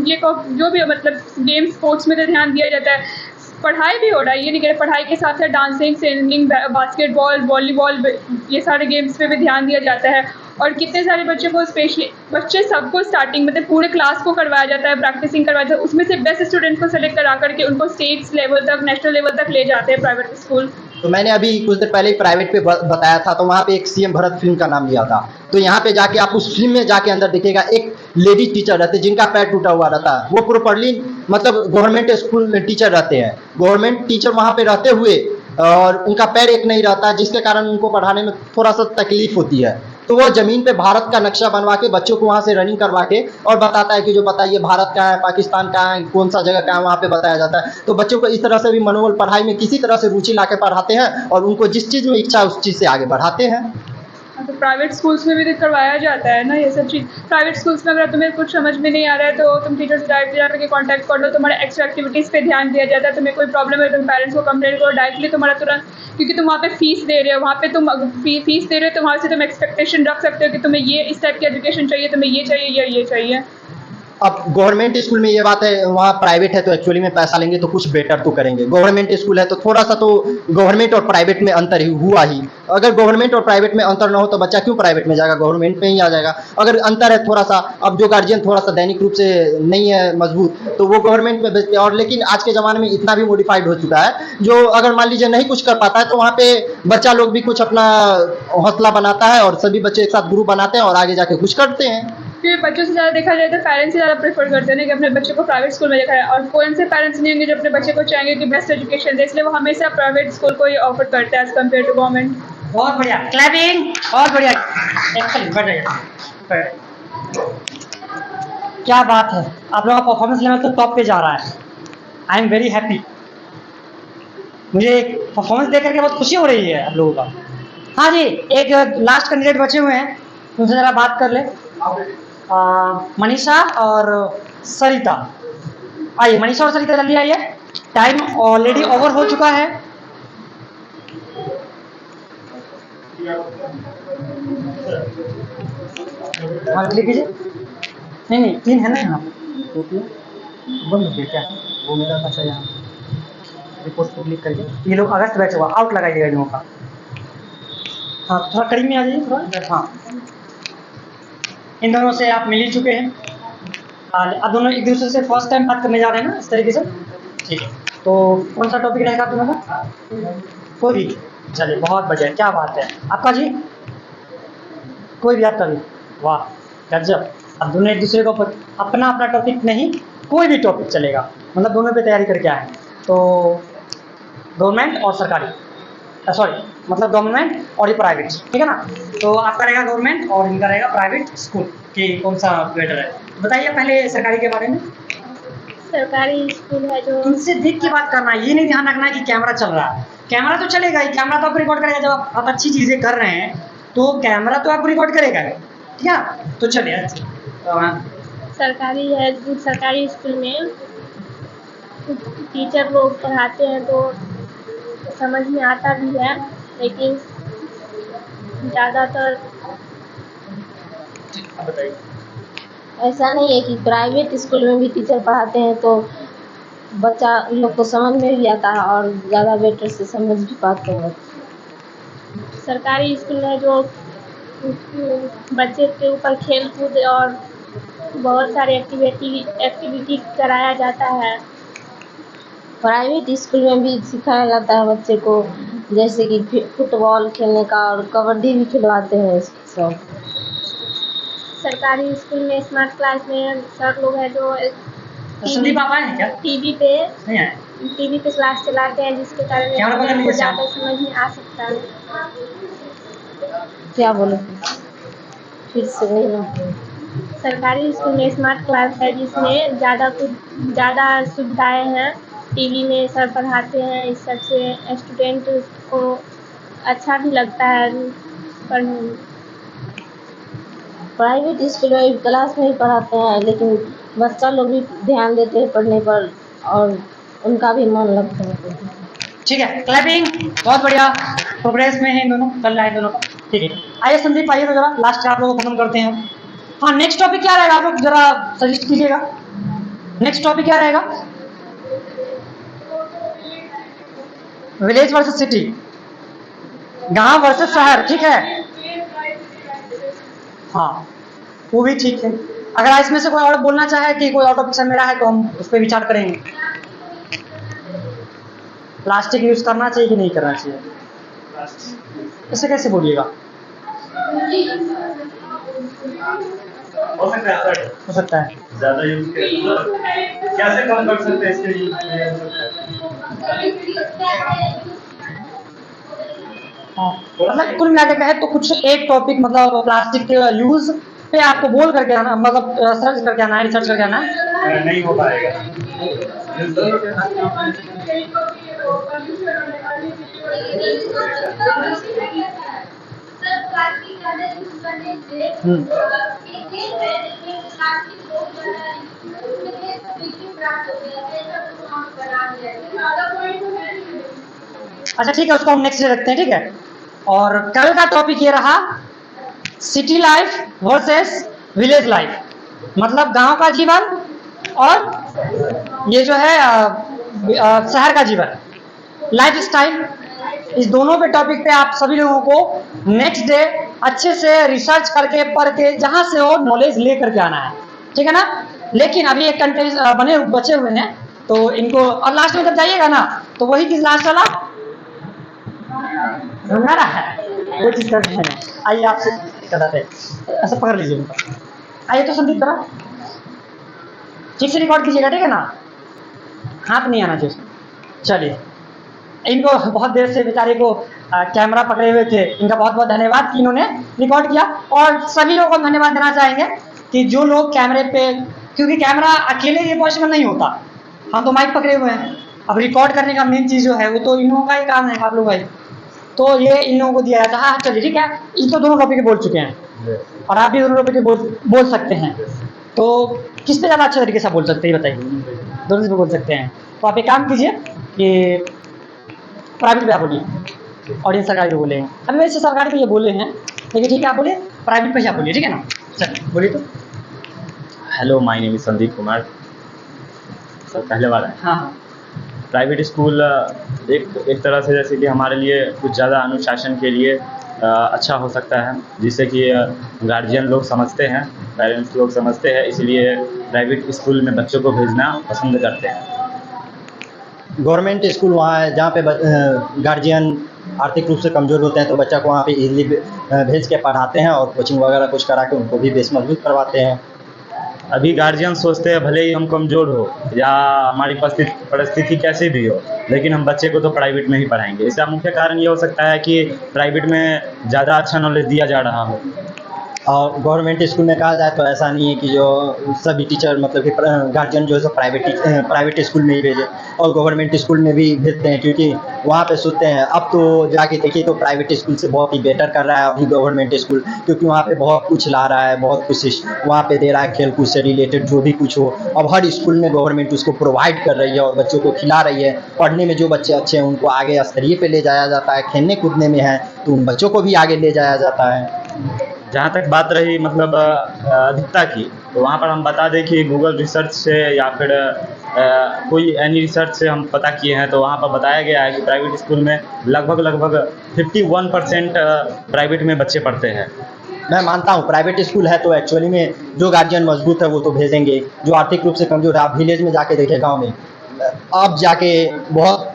ये जो भी मतलब गेम स्पोर्ट्स में तो ध्यान दिया जाता है, पढ़ाई भी हो रहा है, ये नहीं कह रहे, पढ़ाई के साथ साथ डांसिंग, सिंगिंग, बास्केटबॉल, वॉलीबॉल, ये सारे गेम्स पे भी ध्यान दिया जाता है। और कितने सारे बच्चों को स्पेशली बच्चे सबको स्टार्टिंग मतलब पूरे क्लास को करवाया जाता है, प्रैक्टिसिंग करवाया जाता है, उसमें से बेस्ट स्टूडेंट को सेलेक्ट करा करके उनको स्टेट्स लेवल तक, नेशनल लेवल तक ले जाते हैं प्राइवेट स्कूल। तो मैंने अभी कुछ देर पहले ही प्राइवेट पे बताया था, तो वहाँ पे एक सीएम भरत फिल्म का नाम लिया था, तो यहाँ पे जाके आप उस फिल्म में जाके अंदर दिखेगा एक लेडीज टीचर रहते हैं जिनका पैर टूटा हुआ रहता है, वो प्रॉपर्ली मतलब गवर्नमेंट स्कूल में टीचर रहते हैं, गवर्नमेंट टीचर वहाँ पे रहते हुए और उनका पैर एक नहीं रहता है, जिसके कारण उनको पढ़ाने में थोड़ा सा तकलीफ होती है। तो वो ज़मीन पे भारत का नक्शा बनवा के बच्चों को वहाँ से रनिंग करवा के और बताता है कि जो बताइए भारत का है, पाकिस्तान का है, कौन सा जगह का है, वहाँ पे बताया जाता है। तो बच्चों को इस तरह से भी मनोबल, पढ़ाई में किसी तरह से रुचि ला के पढ़ाते हैं और उनको जिस चीज़ में इच्छा है उस चीज़ से आगे बढ़ाते हैं। तो प्राइवेट स्कूल्स में भी तो करवाया जाता है ना ये सब चीज़। प्राइवेट स्कूल्स में अगर तुम्हें कुछ समझ में नहीं आ रहा है तो तुम टीचर से डायरेक्टली जाकर कॉन्टैक्ट कर लो, तुम्हारे एक्स्ट्रा एक्टिविटीज़ पे ध्यान दिया जाता है। तुम्हें कोई प्रॉब्लम है तुम पेरेंट्स को कंप्लेंट करो डायरेक्टली, तुम्हारा तुरंत, क्योंकि तुम वहाँ पे फीस दे रहे हो, वहाँ पे तुम फीस दे रहे हो तो वहाँ से तुम एक्सपेक्टेशन रख सकते हो कि तुम्हें ये इस टाइप की एजुकेशन चाहिए, तुम्हें ये चाहिए या ये चाहिए। अब गवर्नमेंट स्कूल में ये बात है, वहाँ प्राइवेट है तो एक्चुअली में पैसा लेंगे तो कुछ बेटर तो करेंगे। गवर्नमेंट स्कूल है तो थोड़ा सा तो गवर्नमेंट और प्राइवेट में अंतर ही हुआ ही। अगर गवर्नमेंट और प्राइवेट में अंतर ना हो तो बच्चा क्यों प्राइवेट में जाएगा, गवर्नमेंट में ही आ जाएगा। अगर अंतर है थोड़ा सा, अब जो गार्जियन थोड़ा सा दैनिक रूप से नहीं है मजबूत तो वो गवर्नमेंट में भेजते हैं। और लेकिन आज के ज़माने में इतना भी मॉडिफाइड हो चुका है, जो अगर मान लीजिए नहीं कुछ कर पाता है तो वहाँ पे बच्चा लोग भी कुछ अपना हौसला बनाता है और सभी बच्चे एक साथ ग्रुप बनाते हैं और आगे जाके कुछ करते हैं। फिर बच्चों से ज़्यादा देखा जाए तो पेरेंट्स ही ज़्यादा प्रेफर करते हैं ना कि अपने बच्चे को प्राइवेट स्कूल में देखा है, और कौन से पेरेंट्स नहीं होंगे जो अपने बच्चे को चाहेंगे कि बेस्ट एजुकेशन दे, इसलिए वो हमेशा प्राइवेट स्कूल को ही ऑफर करते हैं एज कम्पेयर टू गवर्नमेंट। बहुत बढ़िया, क्लैपिंग, बहुत बढ़िया, एक्सेलेंट, बैठ जाइए। क्या बात है, आप लोगों का परफॉर्मेंस लेवल तो टॉप पे जा रहा है। आई एम वेरी हैप्पी, मुझे परफॉर्मेंस देख करके बहुत खुशी हो रही है आप लोगों का। हाँ जी, एक लास्ट कैंडिडेट बचे हुए हैं, उनसे ज़रा बात कर ले। मनीषा और सरिता, आइए मनीषा और सरिता जल्दी आइए, टाइम ऑलरेडी ओवर हो चुका है। हाँ क्लिक कीजिए, नहीं 3 है ना यहाँ पे, बंद हो गया क्या, वो मेरा अच्छा यहाँ रिपोर्ट पर क्लिक करके ये लोग अगस्त बैच हुआ, आउट लगाइएगा इन लोगों का। हाँ थोड़ा करीब में आ जाइए थोड़ा। हाँ इन दोनों से आप मिल ही चुके हैं, अब दोनों एक दूसरे से फर्स्ट टाइम बात करने जा रहे हैं ना, इस तरीके से। ठीक है, तो कौन सा टॉपिक रहेगा आप दोनों का? कोई भी, चलिए बहुत बढ़िया, क्या बात है। आपका जी? कोई भी आपका भी, वाह गजब। अब दोनों एक दूसरे को अपना अपना टॉपिक नहीं, कोई भी टॉपिक चलेगा, मतलब दोनों पे तैयारी करके आए। तो गवर्नमेंट और सरकारी, सॉरी मतलब गवर्नमेंट और ये प्राइवेट, ठीक है ना। तो आपका रहेगा गवर्नमेंट और इनका रहेगा प्राइवेट स्कूल, कि कौन सा बेटर है। बताइए पहले सरकारी के बारे में। सरकारी स्कूल है जो, इनसे देख के बात करना है, ये नहीं ध्यान रखना है कि कैमरा चल रहा है। कैमरा तो चलेगा ही, कैमरा तो आपको रिकॉर्ड करेगा। जब आप अच्छी चीज़ें कर रहे हैं तो कैमरा तो आपको रिकॉर्ड करेगा, ठीक है। तो चलिए सरकारी है, सरकारी स्कूल में टीचर लोग पढ़ाते हैं तो समझ में आता भी है, लेकिन ज़्यादातर ऐसा नहीं है कि प्राइवेट स्कूल में भी टीचर पढ़ाते हैं तो बच्चा लोग को समझ में भी आता है और ज़्यादा बेटर से समझ भी पाते हैं। सरकारी स्कूल में जो बच्चे के ऊपर खेल कूद और बहुत सारे एक्टिविटी कराया जाता है। प्राइवेट स्कूल में भी सिखाया जाता है बच्चे को, जैसे कि फुटबॉल खेलने का और कबड्डी भी खिलवाते हैं सब। सरकारी स्कूल में स्मार्ट क्लास में सर लोग हैं जो संदीप आप आए हैं क्या? टीवी पे क्लास चलाते हैं, जिसके कारण ज़्यादा समझ में आ सकता है। क्या बोले फिर से नहीं। सरकारी स्कूल में स्मार्ट क्लास है जिसमें ज़्यादा सुविधाएं हैं। टीवी में सर पढ़ाते हैं, इस सबसे स्टूडेंट को अच्छा भी लगता है पढ़ने में। प्राइवेट स्कूल में क्लास में ही पढ़ाते हैं, लेकिन बच्चा लोग भी ध्यान देते हैं पढ़ने पर और उनका भी मन लगता है। ठीक है, क्लैपिंग, बहुत बढ़िया, प्रोग्रेस में है दोनों, चल रहा है दोनों का। ठीक है, आइए संदीप आइए, तो जरा लास्ट आप लोगों को खत्म करते हैं। हाँ नेक्स्ट टॉपिक क्या रहेगा, आप लोग जरा सजेस्ट कीजिएगा। नेक्स्ट टॉपिक क्या रहेगा? विलेज वर्सेस सिटी, गांव वर्सेस शहर, ठीक है। हाँ वो भी ठीक है। अगर इसमें से कोई और बोलना चाहे कि कोई और टॉपिक मेरा है तो हम उस पर विचार करेंगे। प्लास्टिक यूज करना चाहिए कि नहीं करना चाहिए, इसे कैसे बोलिएगा? हो सकता है ज्यादा यूज कैसे कम कर सकते हैं इसके यूज? मतलब कुल मिला के कहे तो कुछ एक टॉपिक, मतलब प्लास्टिक के यूज पे आपको बोल करके आना, मतलब सर्च करके आना है, रिसर्च करके आना है। नहीं हो पाएगा। अच्छा ठीक है, उसको हम नेक्स्ट डे रखते हैं, ठीक है। और कल का टॉपिक ये रहा, city life versus village life. मतलब गांव का जीवन और ये जो है शहर का जीवन, लाइफ स्टाइल, इस दोनों पे टॉपिक पे आप सभी लोगों को नेक्स्ट डे अच्छे से रिसर्च करके पढ़ के जहाँ से हो नॉलेज ले करके आना है, ठीक है ना। लेकिन अभी एक कंटेंट बचे हुए हैं, तो इनको और लास्ट में जब जाइएगा ना तो वही चीज लास्ट वाला रहा है, वो चीज करते हैं। आइए आपसे कराते हैं, ऐसा पकड़ लीजिए उनको। आइए तो संदीप तरह ठीक से रिकॉर्ड कीजिएगा, ठीक है ना, हाथ नहीं आना चाहिए। चलिए, इनको बहुत देर से बेचारे को कैमरा पकड़े हुए थे, इनका बहुत बहुत धन्यवाद कि इन्होंने रिकॉर्ड किया। और सभी लोगों को धन्यवाद देना चाहेंगे कि जो लोग कैमरे पे, क्योंकि कैमरा अकेले ये पॉसिबल नहीं होता, हम तो माइक पकड़े हुए हैं, अब रिकॉर्ड करने का मेन चीज़ जो है वो तो इन लोगों का ही काम है, आप लोग भाई, तो ये इन लोगों को दिया जाता है। हाँ चलिए ठीक है, ये तो दोनों टॉपिक बोल चुके हैं और आप भी दोनों टॉपिक बोल सकते हैं, तो किस पे ज़्यादा अच्छे तरीके से बोल सकते हैं बताइए? दोनों से बोल सकते हैं, तो आप एक काम कीजिए कि प्राइवेट पे आप बोलिए, ऑडियंस सरकारी पे बोले हैं, अभी वैसे सरकारी पे ये बोले हैं, लेकिन ठीक है आप बोलिए, प्राइवेट पे ही आप बोलिए, ठीक है ना। चलिए बोलिए तो। Hello, my name is Sandeep Kumar. Sir पहले वाला है। हाँ, प्राइवेट स्कूल एक तरह से जैसे कि हमारे लिए कुछ ज़्यादा अनुशासन के लिए अच्छा हो सकता है, जिससे कि गार्जियन लोग समझते हैं, पेरेंट्स लोग समझते हैं, इसलिए प्राइवेट स्कूल में बच्चों को भेजना पसंद करते हैं। गवर्नमेंट स्कूल वहाँ है जहाँ पे गार्जियन आर्थिक रूप से कमज़ोर होते हैं, तो बच्चा को वहाँ पे इजीली भेज के पढ़ाते हैं और कोचिंग वगैरह कुछ करा के उनको भी बेस मजबूत करवाते हैं। अभी गार्जियन सोचते हैं भले ही हम कमज़ोर हो या हमारी परिस्थिति कैसे भी हो, लेकिन हम बच्चे को तो प्राइवेट में ही पढ़ाएंगे। इसका मुख्य कारण ये हो सकता है कि प्राइवेट में ज़्यादा अच्छा नॉलेज दिया जा रहा हो। और गवर्नमेंट स्कूल में कहा जाए तो ऐसा नहीं है कि जो सभी टीचर मतलब कि गार्जियन जो है सब प्राइवेट स्कूल में ही भेजे, और गवर्नमेंट स्कूल में भी भेजते हैं, क्योंकि वहाँ पे सोचते हैं। अब तो जाके देखिए तो प्राइवेट स्कूल से बहुत ही बेटर कर रहा है अभी गवर्नमेंट स्कूल, क्योंकि वहाँ पे बहुत कुछ ला रहा है, बहुत कुछ वहाँ पे दे रहा है, खेलकूद से रिलेटेड जो भी कुछ हो अब हर स्कूल में गवर्नमेंट उसको प्रोवाइड कर रही है और बच्चों को खिला रही है। पढ़ने में जो बच्चे अच्छे हैं उनको आगे स्तरीय पे ले जाया जाता है, खेलने कूदने में है तो उन बच्चों को भी आगे ले जाया जाता है। जहाँ तक बात रही मतलब अधिकता की, तो वहाँ पर हम बता दें कि गूगल रिसर्च से या फिर कोई एनी रिसर्च से हम पता किए हैं, तो वहाँ पर बताया गया है कि प्राइवेट स्कूल में लगभग 51% प्राइवेट में बच्चे पढ़ते हैं। मैं मानता हूँ प्राइवेट स्कूल है तो एक्चुअली में जो गार्जियन मजबूत है वो तो भेजेंगे, जो आर्थिक रूप से कमजोर है आप विलेज में जाके देखें, गाँव में अब जाके बहुत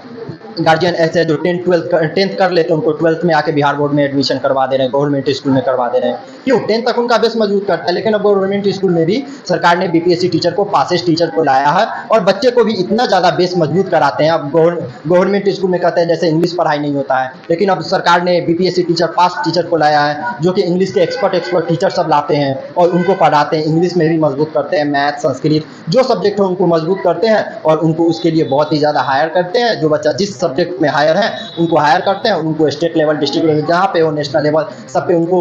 गार्जियन ऐसे जो 10th कर लेते हैं उनको 12th में आके बिहार बोर्ड में एडमिशन करवा दे रहे हैं, गवर्नमेंट स्कूल में करवा दे रहे हैं, क्यों 10th तक उनका बेस मजबूत करता है। लेकिन अब गवर्नमेंट स्कूल में भी सरकार ने बीपीएससी टीचर को, पासेस टीचर को लाया है और बच्चे को भी इतना ज़्यादा बेस मजबूत कराते हैं। अब गवर्नमेंट स्कूल में कहते हैं जैसे इंग्लिश पढ़ाई नहीं होता है, लेकिन अब सरकार ने बीपीएससी टीचर, पास टीचर को लाया है, जो कि इंग्लिश के एक्सपर्ट टीचर सब लाते हैं और उनको पढ़ाते हैं, इंग्लिश में भी मजबूत करते हैं, मैथ, संस्कृत जो सब्जेक्ट है उनको मजबूत करते हैं और उनको उसके लिए बहुत ही ज़्यादा हायर करते हैं। जो बच्चा जिस सब्जेक्ट में हायर है उनको हायर करते हैं, उनको स्टेट लेवल, डिस्ट्रिक्ट लेवल, जहाँ पे हो नेशनल लेवल सब पे उनको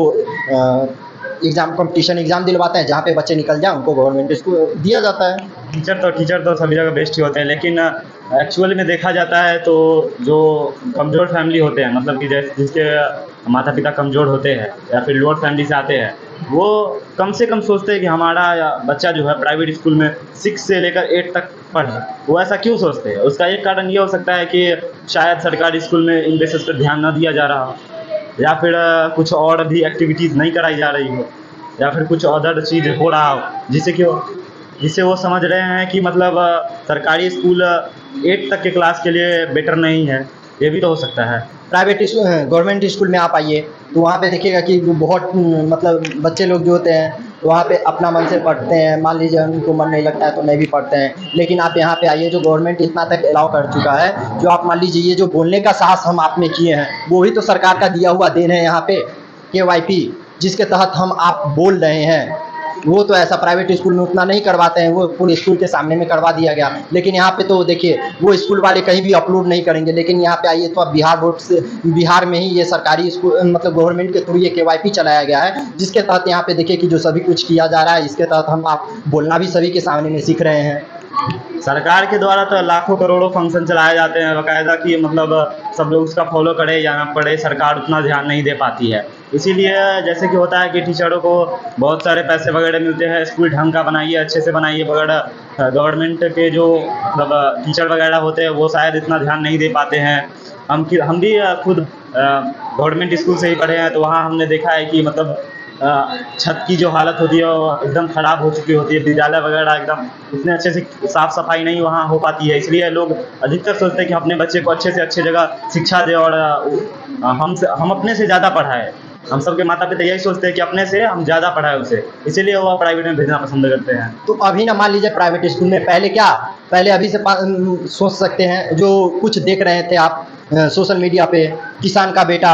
एग्जाम, कंपटीशन एग्जाम दिलवाते हैं, जहाँ पे बच्चे निकल जाए उनको गवर्नमेंट स्कूल दिया जाता है। टीचर तो सभी जगह बेस्ट ही होते हैं, लेकिन एक्चुअली में देखा जाता है तो जो कमज़ोर फैमिली होते हैं, मतलब कि जिसके माता पिता कमज़ोर होते हैं या फिर लोअर फैमिली से आते हैं, वो कम से कम सोचते हैं कि हमारा बच्चा जो है प्राइवेट स्कूल में 6 से लेकर 8 तक पढ़े। वो ऐसा क्यों सोचते हैं? उसका एक कारण ये हो सकता है कि शायद सरकारी स्कूल में इन बेसिस पर ध्यान न दिया जा रहा हो, या फिर कुछ और भी एक्टिविटीज़ नहीं कराई जा रही हो, या फिर कुछ अदर चीज़ हो रहा हो जिससे वो समझ रहे हैं कि मतलब सरकारी स्कूल 8 तक के क्लास के लिए बेटर नहीं है। ये भी तो हो सकता है। प्राइवेट स्कूल, गवर्नमेंट स्कूल में आप आइए तो वहाँ पे देखिएगा कि बहुत मतलब बच्चे लोग जो होते हैं वहाँ पे अपना मन से पढ़ते हैं, मान लीजिए उनको मन नहीं लगता है तो नहीं भी पढ़ते हैं। लेकिन आप यहाँ पे आइए, जो गवर्नमेंट इतना तक अलाउ कर चुका है, जो आप मान लीजिए ये जो बोलने का साहस हम आप में किए हैं वो ही तो सरकार का दिया हुआ देन है। यहाँ पे KYP जिसके तहत हम आप बोल रहे हैं, वो तो ऐसा प्राइवेट स्कूल में उतना नहीं करवाते हैं, वो पूरे स्कूल के सामने में करवा दिया गया। लेकिन यहाँ पे तो देखिए वो स्कूल वाले कहीं भी अपलोड नहीं करेंगे, लेकिन यहाँ पे आइए तो अब बिहार बोर्ड से, बिहार में ही ये सरकारी स्कूल मतलब गवर्नमेंट के थ्रू ये KYP चलाया गया है, जिसके तहत यहाँ पे देखिए कि जो सभी कुछ किया जा रहा है, इसके तहत हम आप बोलना भी सभी के सामने में सीख रहे हैं। सरकार के द्वारा तो लाखों करोड़ों फंक्शन चलाए जाते हैं बाकायदा, कि मतलब सब लोग उसका फॉलो करें या ना पढ़े, सरकार उतना ध्यान नहीं दे पाती है। इसीलिए जैसे कि होता है कि टीचरों को बहुत सारे पैसे वगैरह मिलते हैं, स्कूल ढंग का बनाइए, अच्छे से बनाइए वगैरह। गवर्नमेंट के जो मतलब टीचर वगैरह होते हैं वो शायद इतना ध्यान नहीं दे पाते हैं। हम भी खुद गवर्नमेंट स्कूल से ही पढ़े हैं, तो वहाँ हमने देखा है कि मतलब छत की जो हालत होती है वो एकदम ख़राब हो चुकी होती है। विद्यालय वगैरह एकदम उतने अच्छे से साफ़ सफाई नहीं वहाँ हो पाती है, इसलिए लोग अधिकतर सोचते हैं कि अपने बच्चे को अच्छे से अच्छे जगह शिक्षा दें और हम अपने से ज़्यादा पढ़ाएं। हम सबके माता पिता यही सोचते हैं कि अपने से हम ज़्यादा पढ़ाएं उसे, इसीलिए वो प्राइवेट में भेजना पसंद करते हैं। तो अभी ना मान लीजिए प्राइवेट स्कूल में पहले अभी से सोच सकते हैं, जो कुछ देख रहे थे आप सोशल मीडिया पे, किसान का बेटा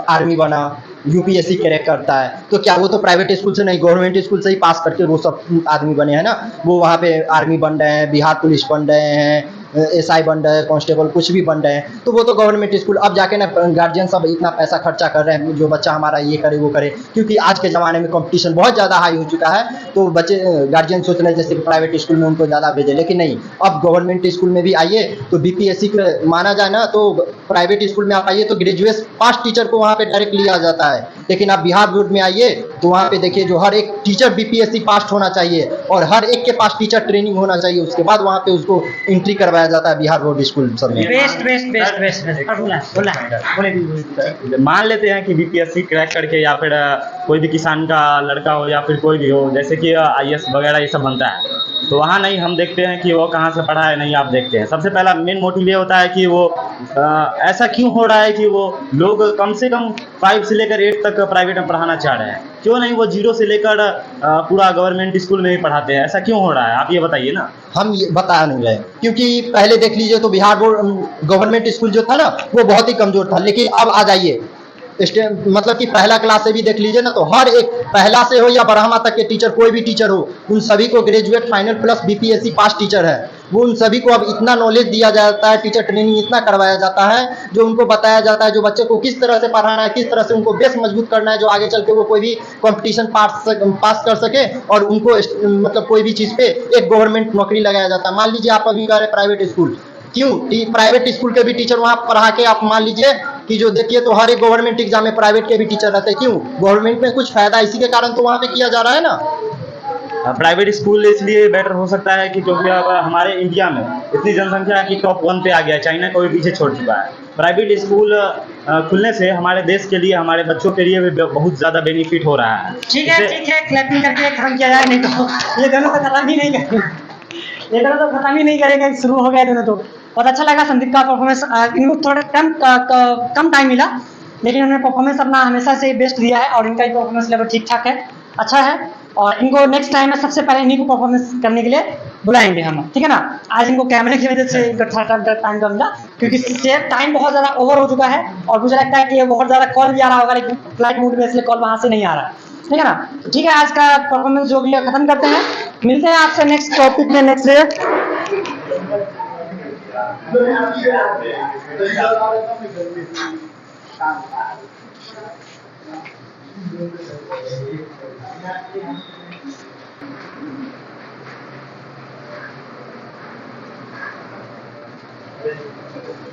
आर्मी बना, यूपीएससी क्रैक करता है, तो क्या वो तो प्राइवेट स्कूल से नहीं, गवर्नमेंट स्कूल से ही पास करके वो सब आदमी बने हैं ना। वो वहाँ पे आर्मी बन रहे हैं, बिहार पुलिस बन रहे हैं, एसआई बन रहे हैं, कांस्टेबल कुछ भी बन रहे हैं, तो वो तो गवर्नमेंट स्कूल। अब जाके ना गार्जियन सब इतना पैसा खर्चा कर रहे हैं जो बच्चा हमारा ये करे वो करे, क्योंकि आज के ज़माने में कंपटीशन बहुत ज़्यादा हाई हो चुका है। तो बच्चे गार्जियन सोच रहे हैं जैसे कि प्राइवेट स्कूल में उनको ज़्यादा भेजे, लेकिन नहीं। अब गवर्नमेंट स्कूल में भी आइए तो बीपीएससी माना जाए ना, तो प्राइवेट स्कूल में आप आइए तो ग्रेजुएट पास टीचर को वहाँ पे डायरेक्ट लिया जाता है। लेकिन आप बिहार बोर्ड में आइए तो वहाँ पे देखिए जो हर एक टीचर बीपीएससी पास होना चाहिए और हर एक के पास टीचर ट्रेनिंग होना चाहिए, उसके बाद वहाँ पे उसको एंट्री करवाया जाता है बिहार बोर्ड स्कूल सब में। मान लेते हैं कि बीपीएससी क्रैक करके या फिर कोई भी किसान का लड़का हो या फिर कोई भी हो, जैसे कि आईएएस वगैरह ये सब बनता है, तो वहाँ नहीं हम देखते हैं कि वो कहाँ से पढ़ा है, नहीं आप देखते हैं। सबसे पहला मेन मोटिव ये होता है कि वो ऐसा क्यों हो रहा है कि वो लोग कम से कम 5 से लेकर 8 तक प्राइवेट में पढ़ाना चाह रहे हैं, क्यों नहीं वो 0 से लेकर पूरा गवर्नमेंट स्कूल में ही पढ़ाते हैं, ऐसा क्यों हो रहा है आप ये बताइए ना। हम ये बता नहीं रहे, क्योंकि पहले देख लीजिए तो बिहार बोर्ड गवर्नमेंट स्कूल जो था ना वो बहुत ही कमज़ोर था। लेकिन अब आ जाइए मतलब कि पहला क्लास से भी देख लीजिए ना, तो हर एक पहला से हो या बारहवां तक के टीचर, कोई भी टीचर हो, उन सभी को ग्रेजुएट फाइनल प्लस बीपीएससी पास टीचर है। वो उन सभी को अब इतना नॉलेज दिया जाता है, टीचर ट्रेनिंग इतना करवाया जाता है, जो उनको बताया जाता है जो बच्चे को किस तरह से पढ़ाना है, किस तरह से उनको बेस मजबूत करना है, जो आगे चल के वो कोई भी कंपटीशन पास कर सके और उनको मतलब कोई भी चीज़ पे एक गवर्नमेंट नौकरी लगाया जाता है। मान लीजिए आप अभी कह रहे प्राइवेट स्कूल, क्यों प्राइवेट स्कूल के भी टीचर वहाँ पढ़ा के आप मान लीजिए कि जो देखिए तो हर एक गवर्नमेंट एग्जाम में प्राइवेट के भी टीचर रहते हैं, क्यों? गवर्नमेंट में कुछ फायदा इसी के कारण तो वहाँ पे किया जा रहा है ना। प्राइवेट स्कूल इसलिए बेटर हो सकता है कि क्योंकि अब हमारे इंडिया में इतनी जनसंख्या है कि टॉप 1 पे आ गया है, चाइना को भी पीछे छोड़ चुका है। प्राइवेट स्कूल खुलने से हमारे देश के लिए, हमारे बच्चों के लिए भी बहुत ज़्यादा बेनिफिट हो रहा है। ठीक है क्लैपिंग करके खत्म किया जाए, नहीं तो ये दोनों तो खत्म ही नहीं करेंगे, ये दोनों तो खत्म ही नहीं करेंगे, शुरू हो गए दोनों तो। बहुत अच्छा लगा संदीप का परफॉर्मेंस। इनको थोड़ा कम टाइम मिला, लेकिन उन्होंने परफॉर्मेंस अपना हमेशा से बेस्ट दिया है और इनका परफॉर्मेंस लेवल ठीक ठाक है, अच्छा है। और इनको नेक्स्ट टाइम में सबसे पहले इन्हीं को परफॉर्मेंस करने के लिए बुलाएंगे हम, ठीक है ना। आज इनको कैमरे की वजह से इनको टाइम कम मिला, क्योंकि टाइम बहुत ज़्यादा ओवर हो चुका है और मुझे लगता है कि ये बहुत ज़्यादा कॉल भी आ रहा होगा, लेकिन फ्लाइट मोड में इसलिए कॉल वहाँ से नहीं आ रहा है, ठीक है ना। ठीक है, आज का परफॉर्मेंस जो भी है खत्म करते हैं, मिलते हैं आपसे नेक्स्ट टॉपिक में नेक्स्ट डे। Thank you.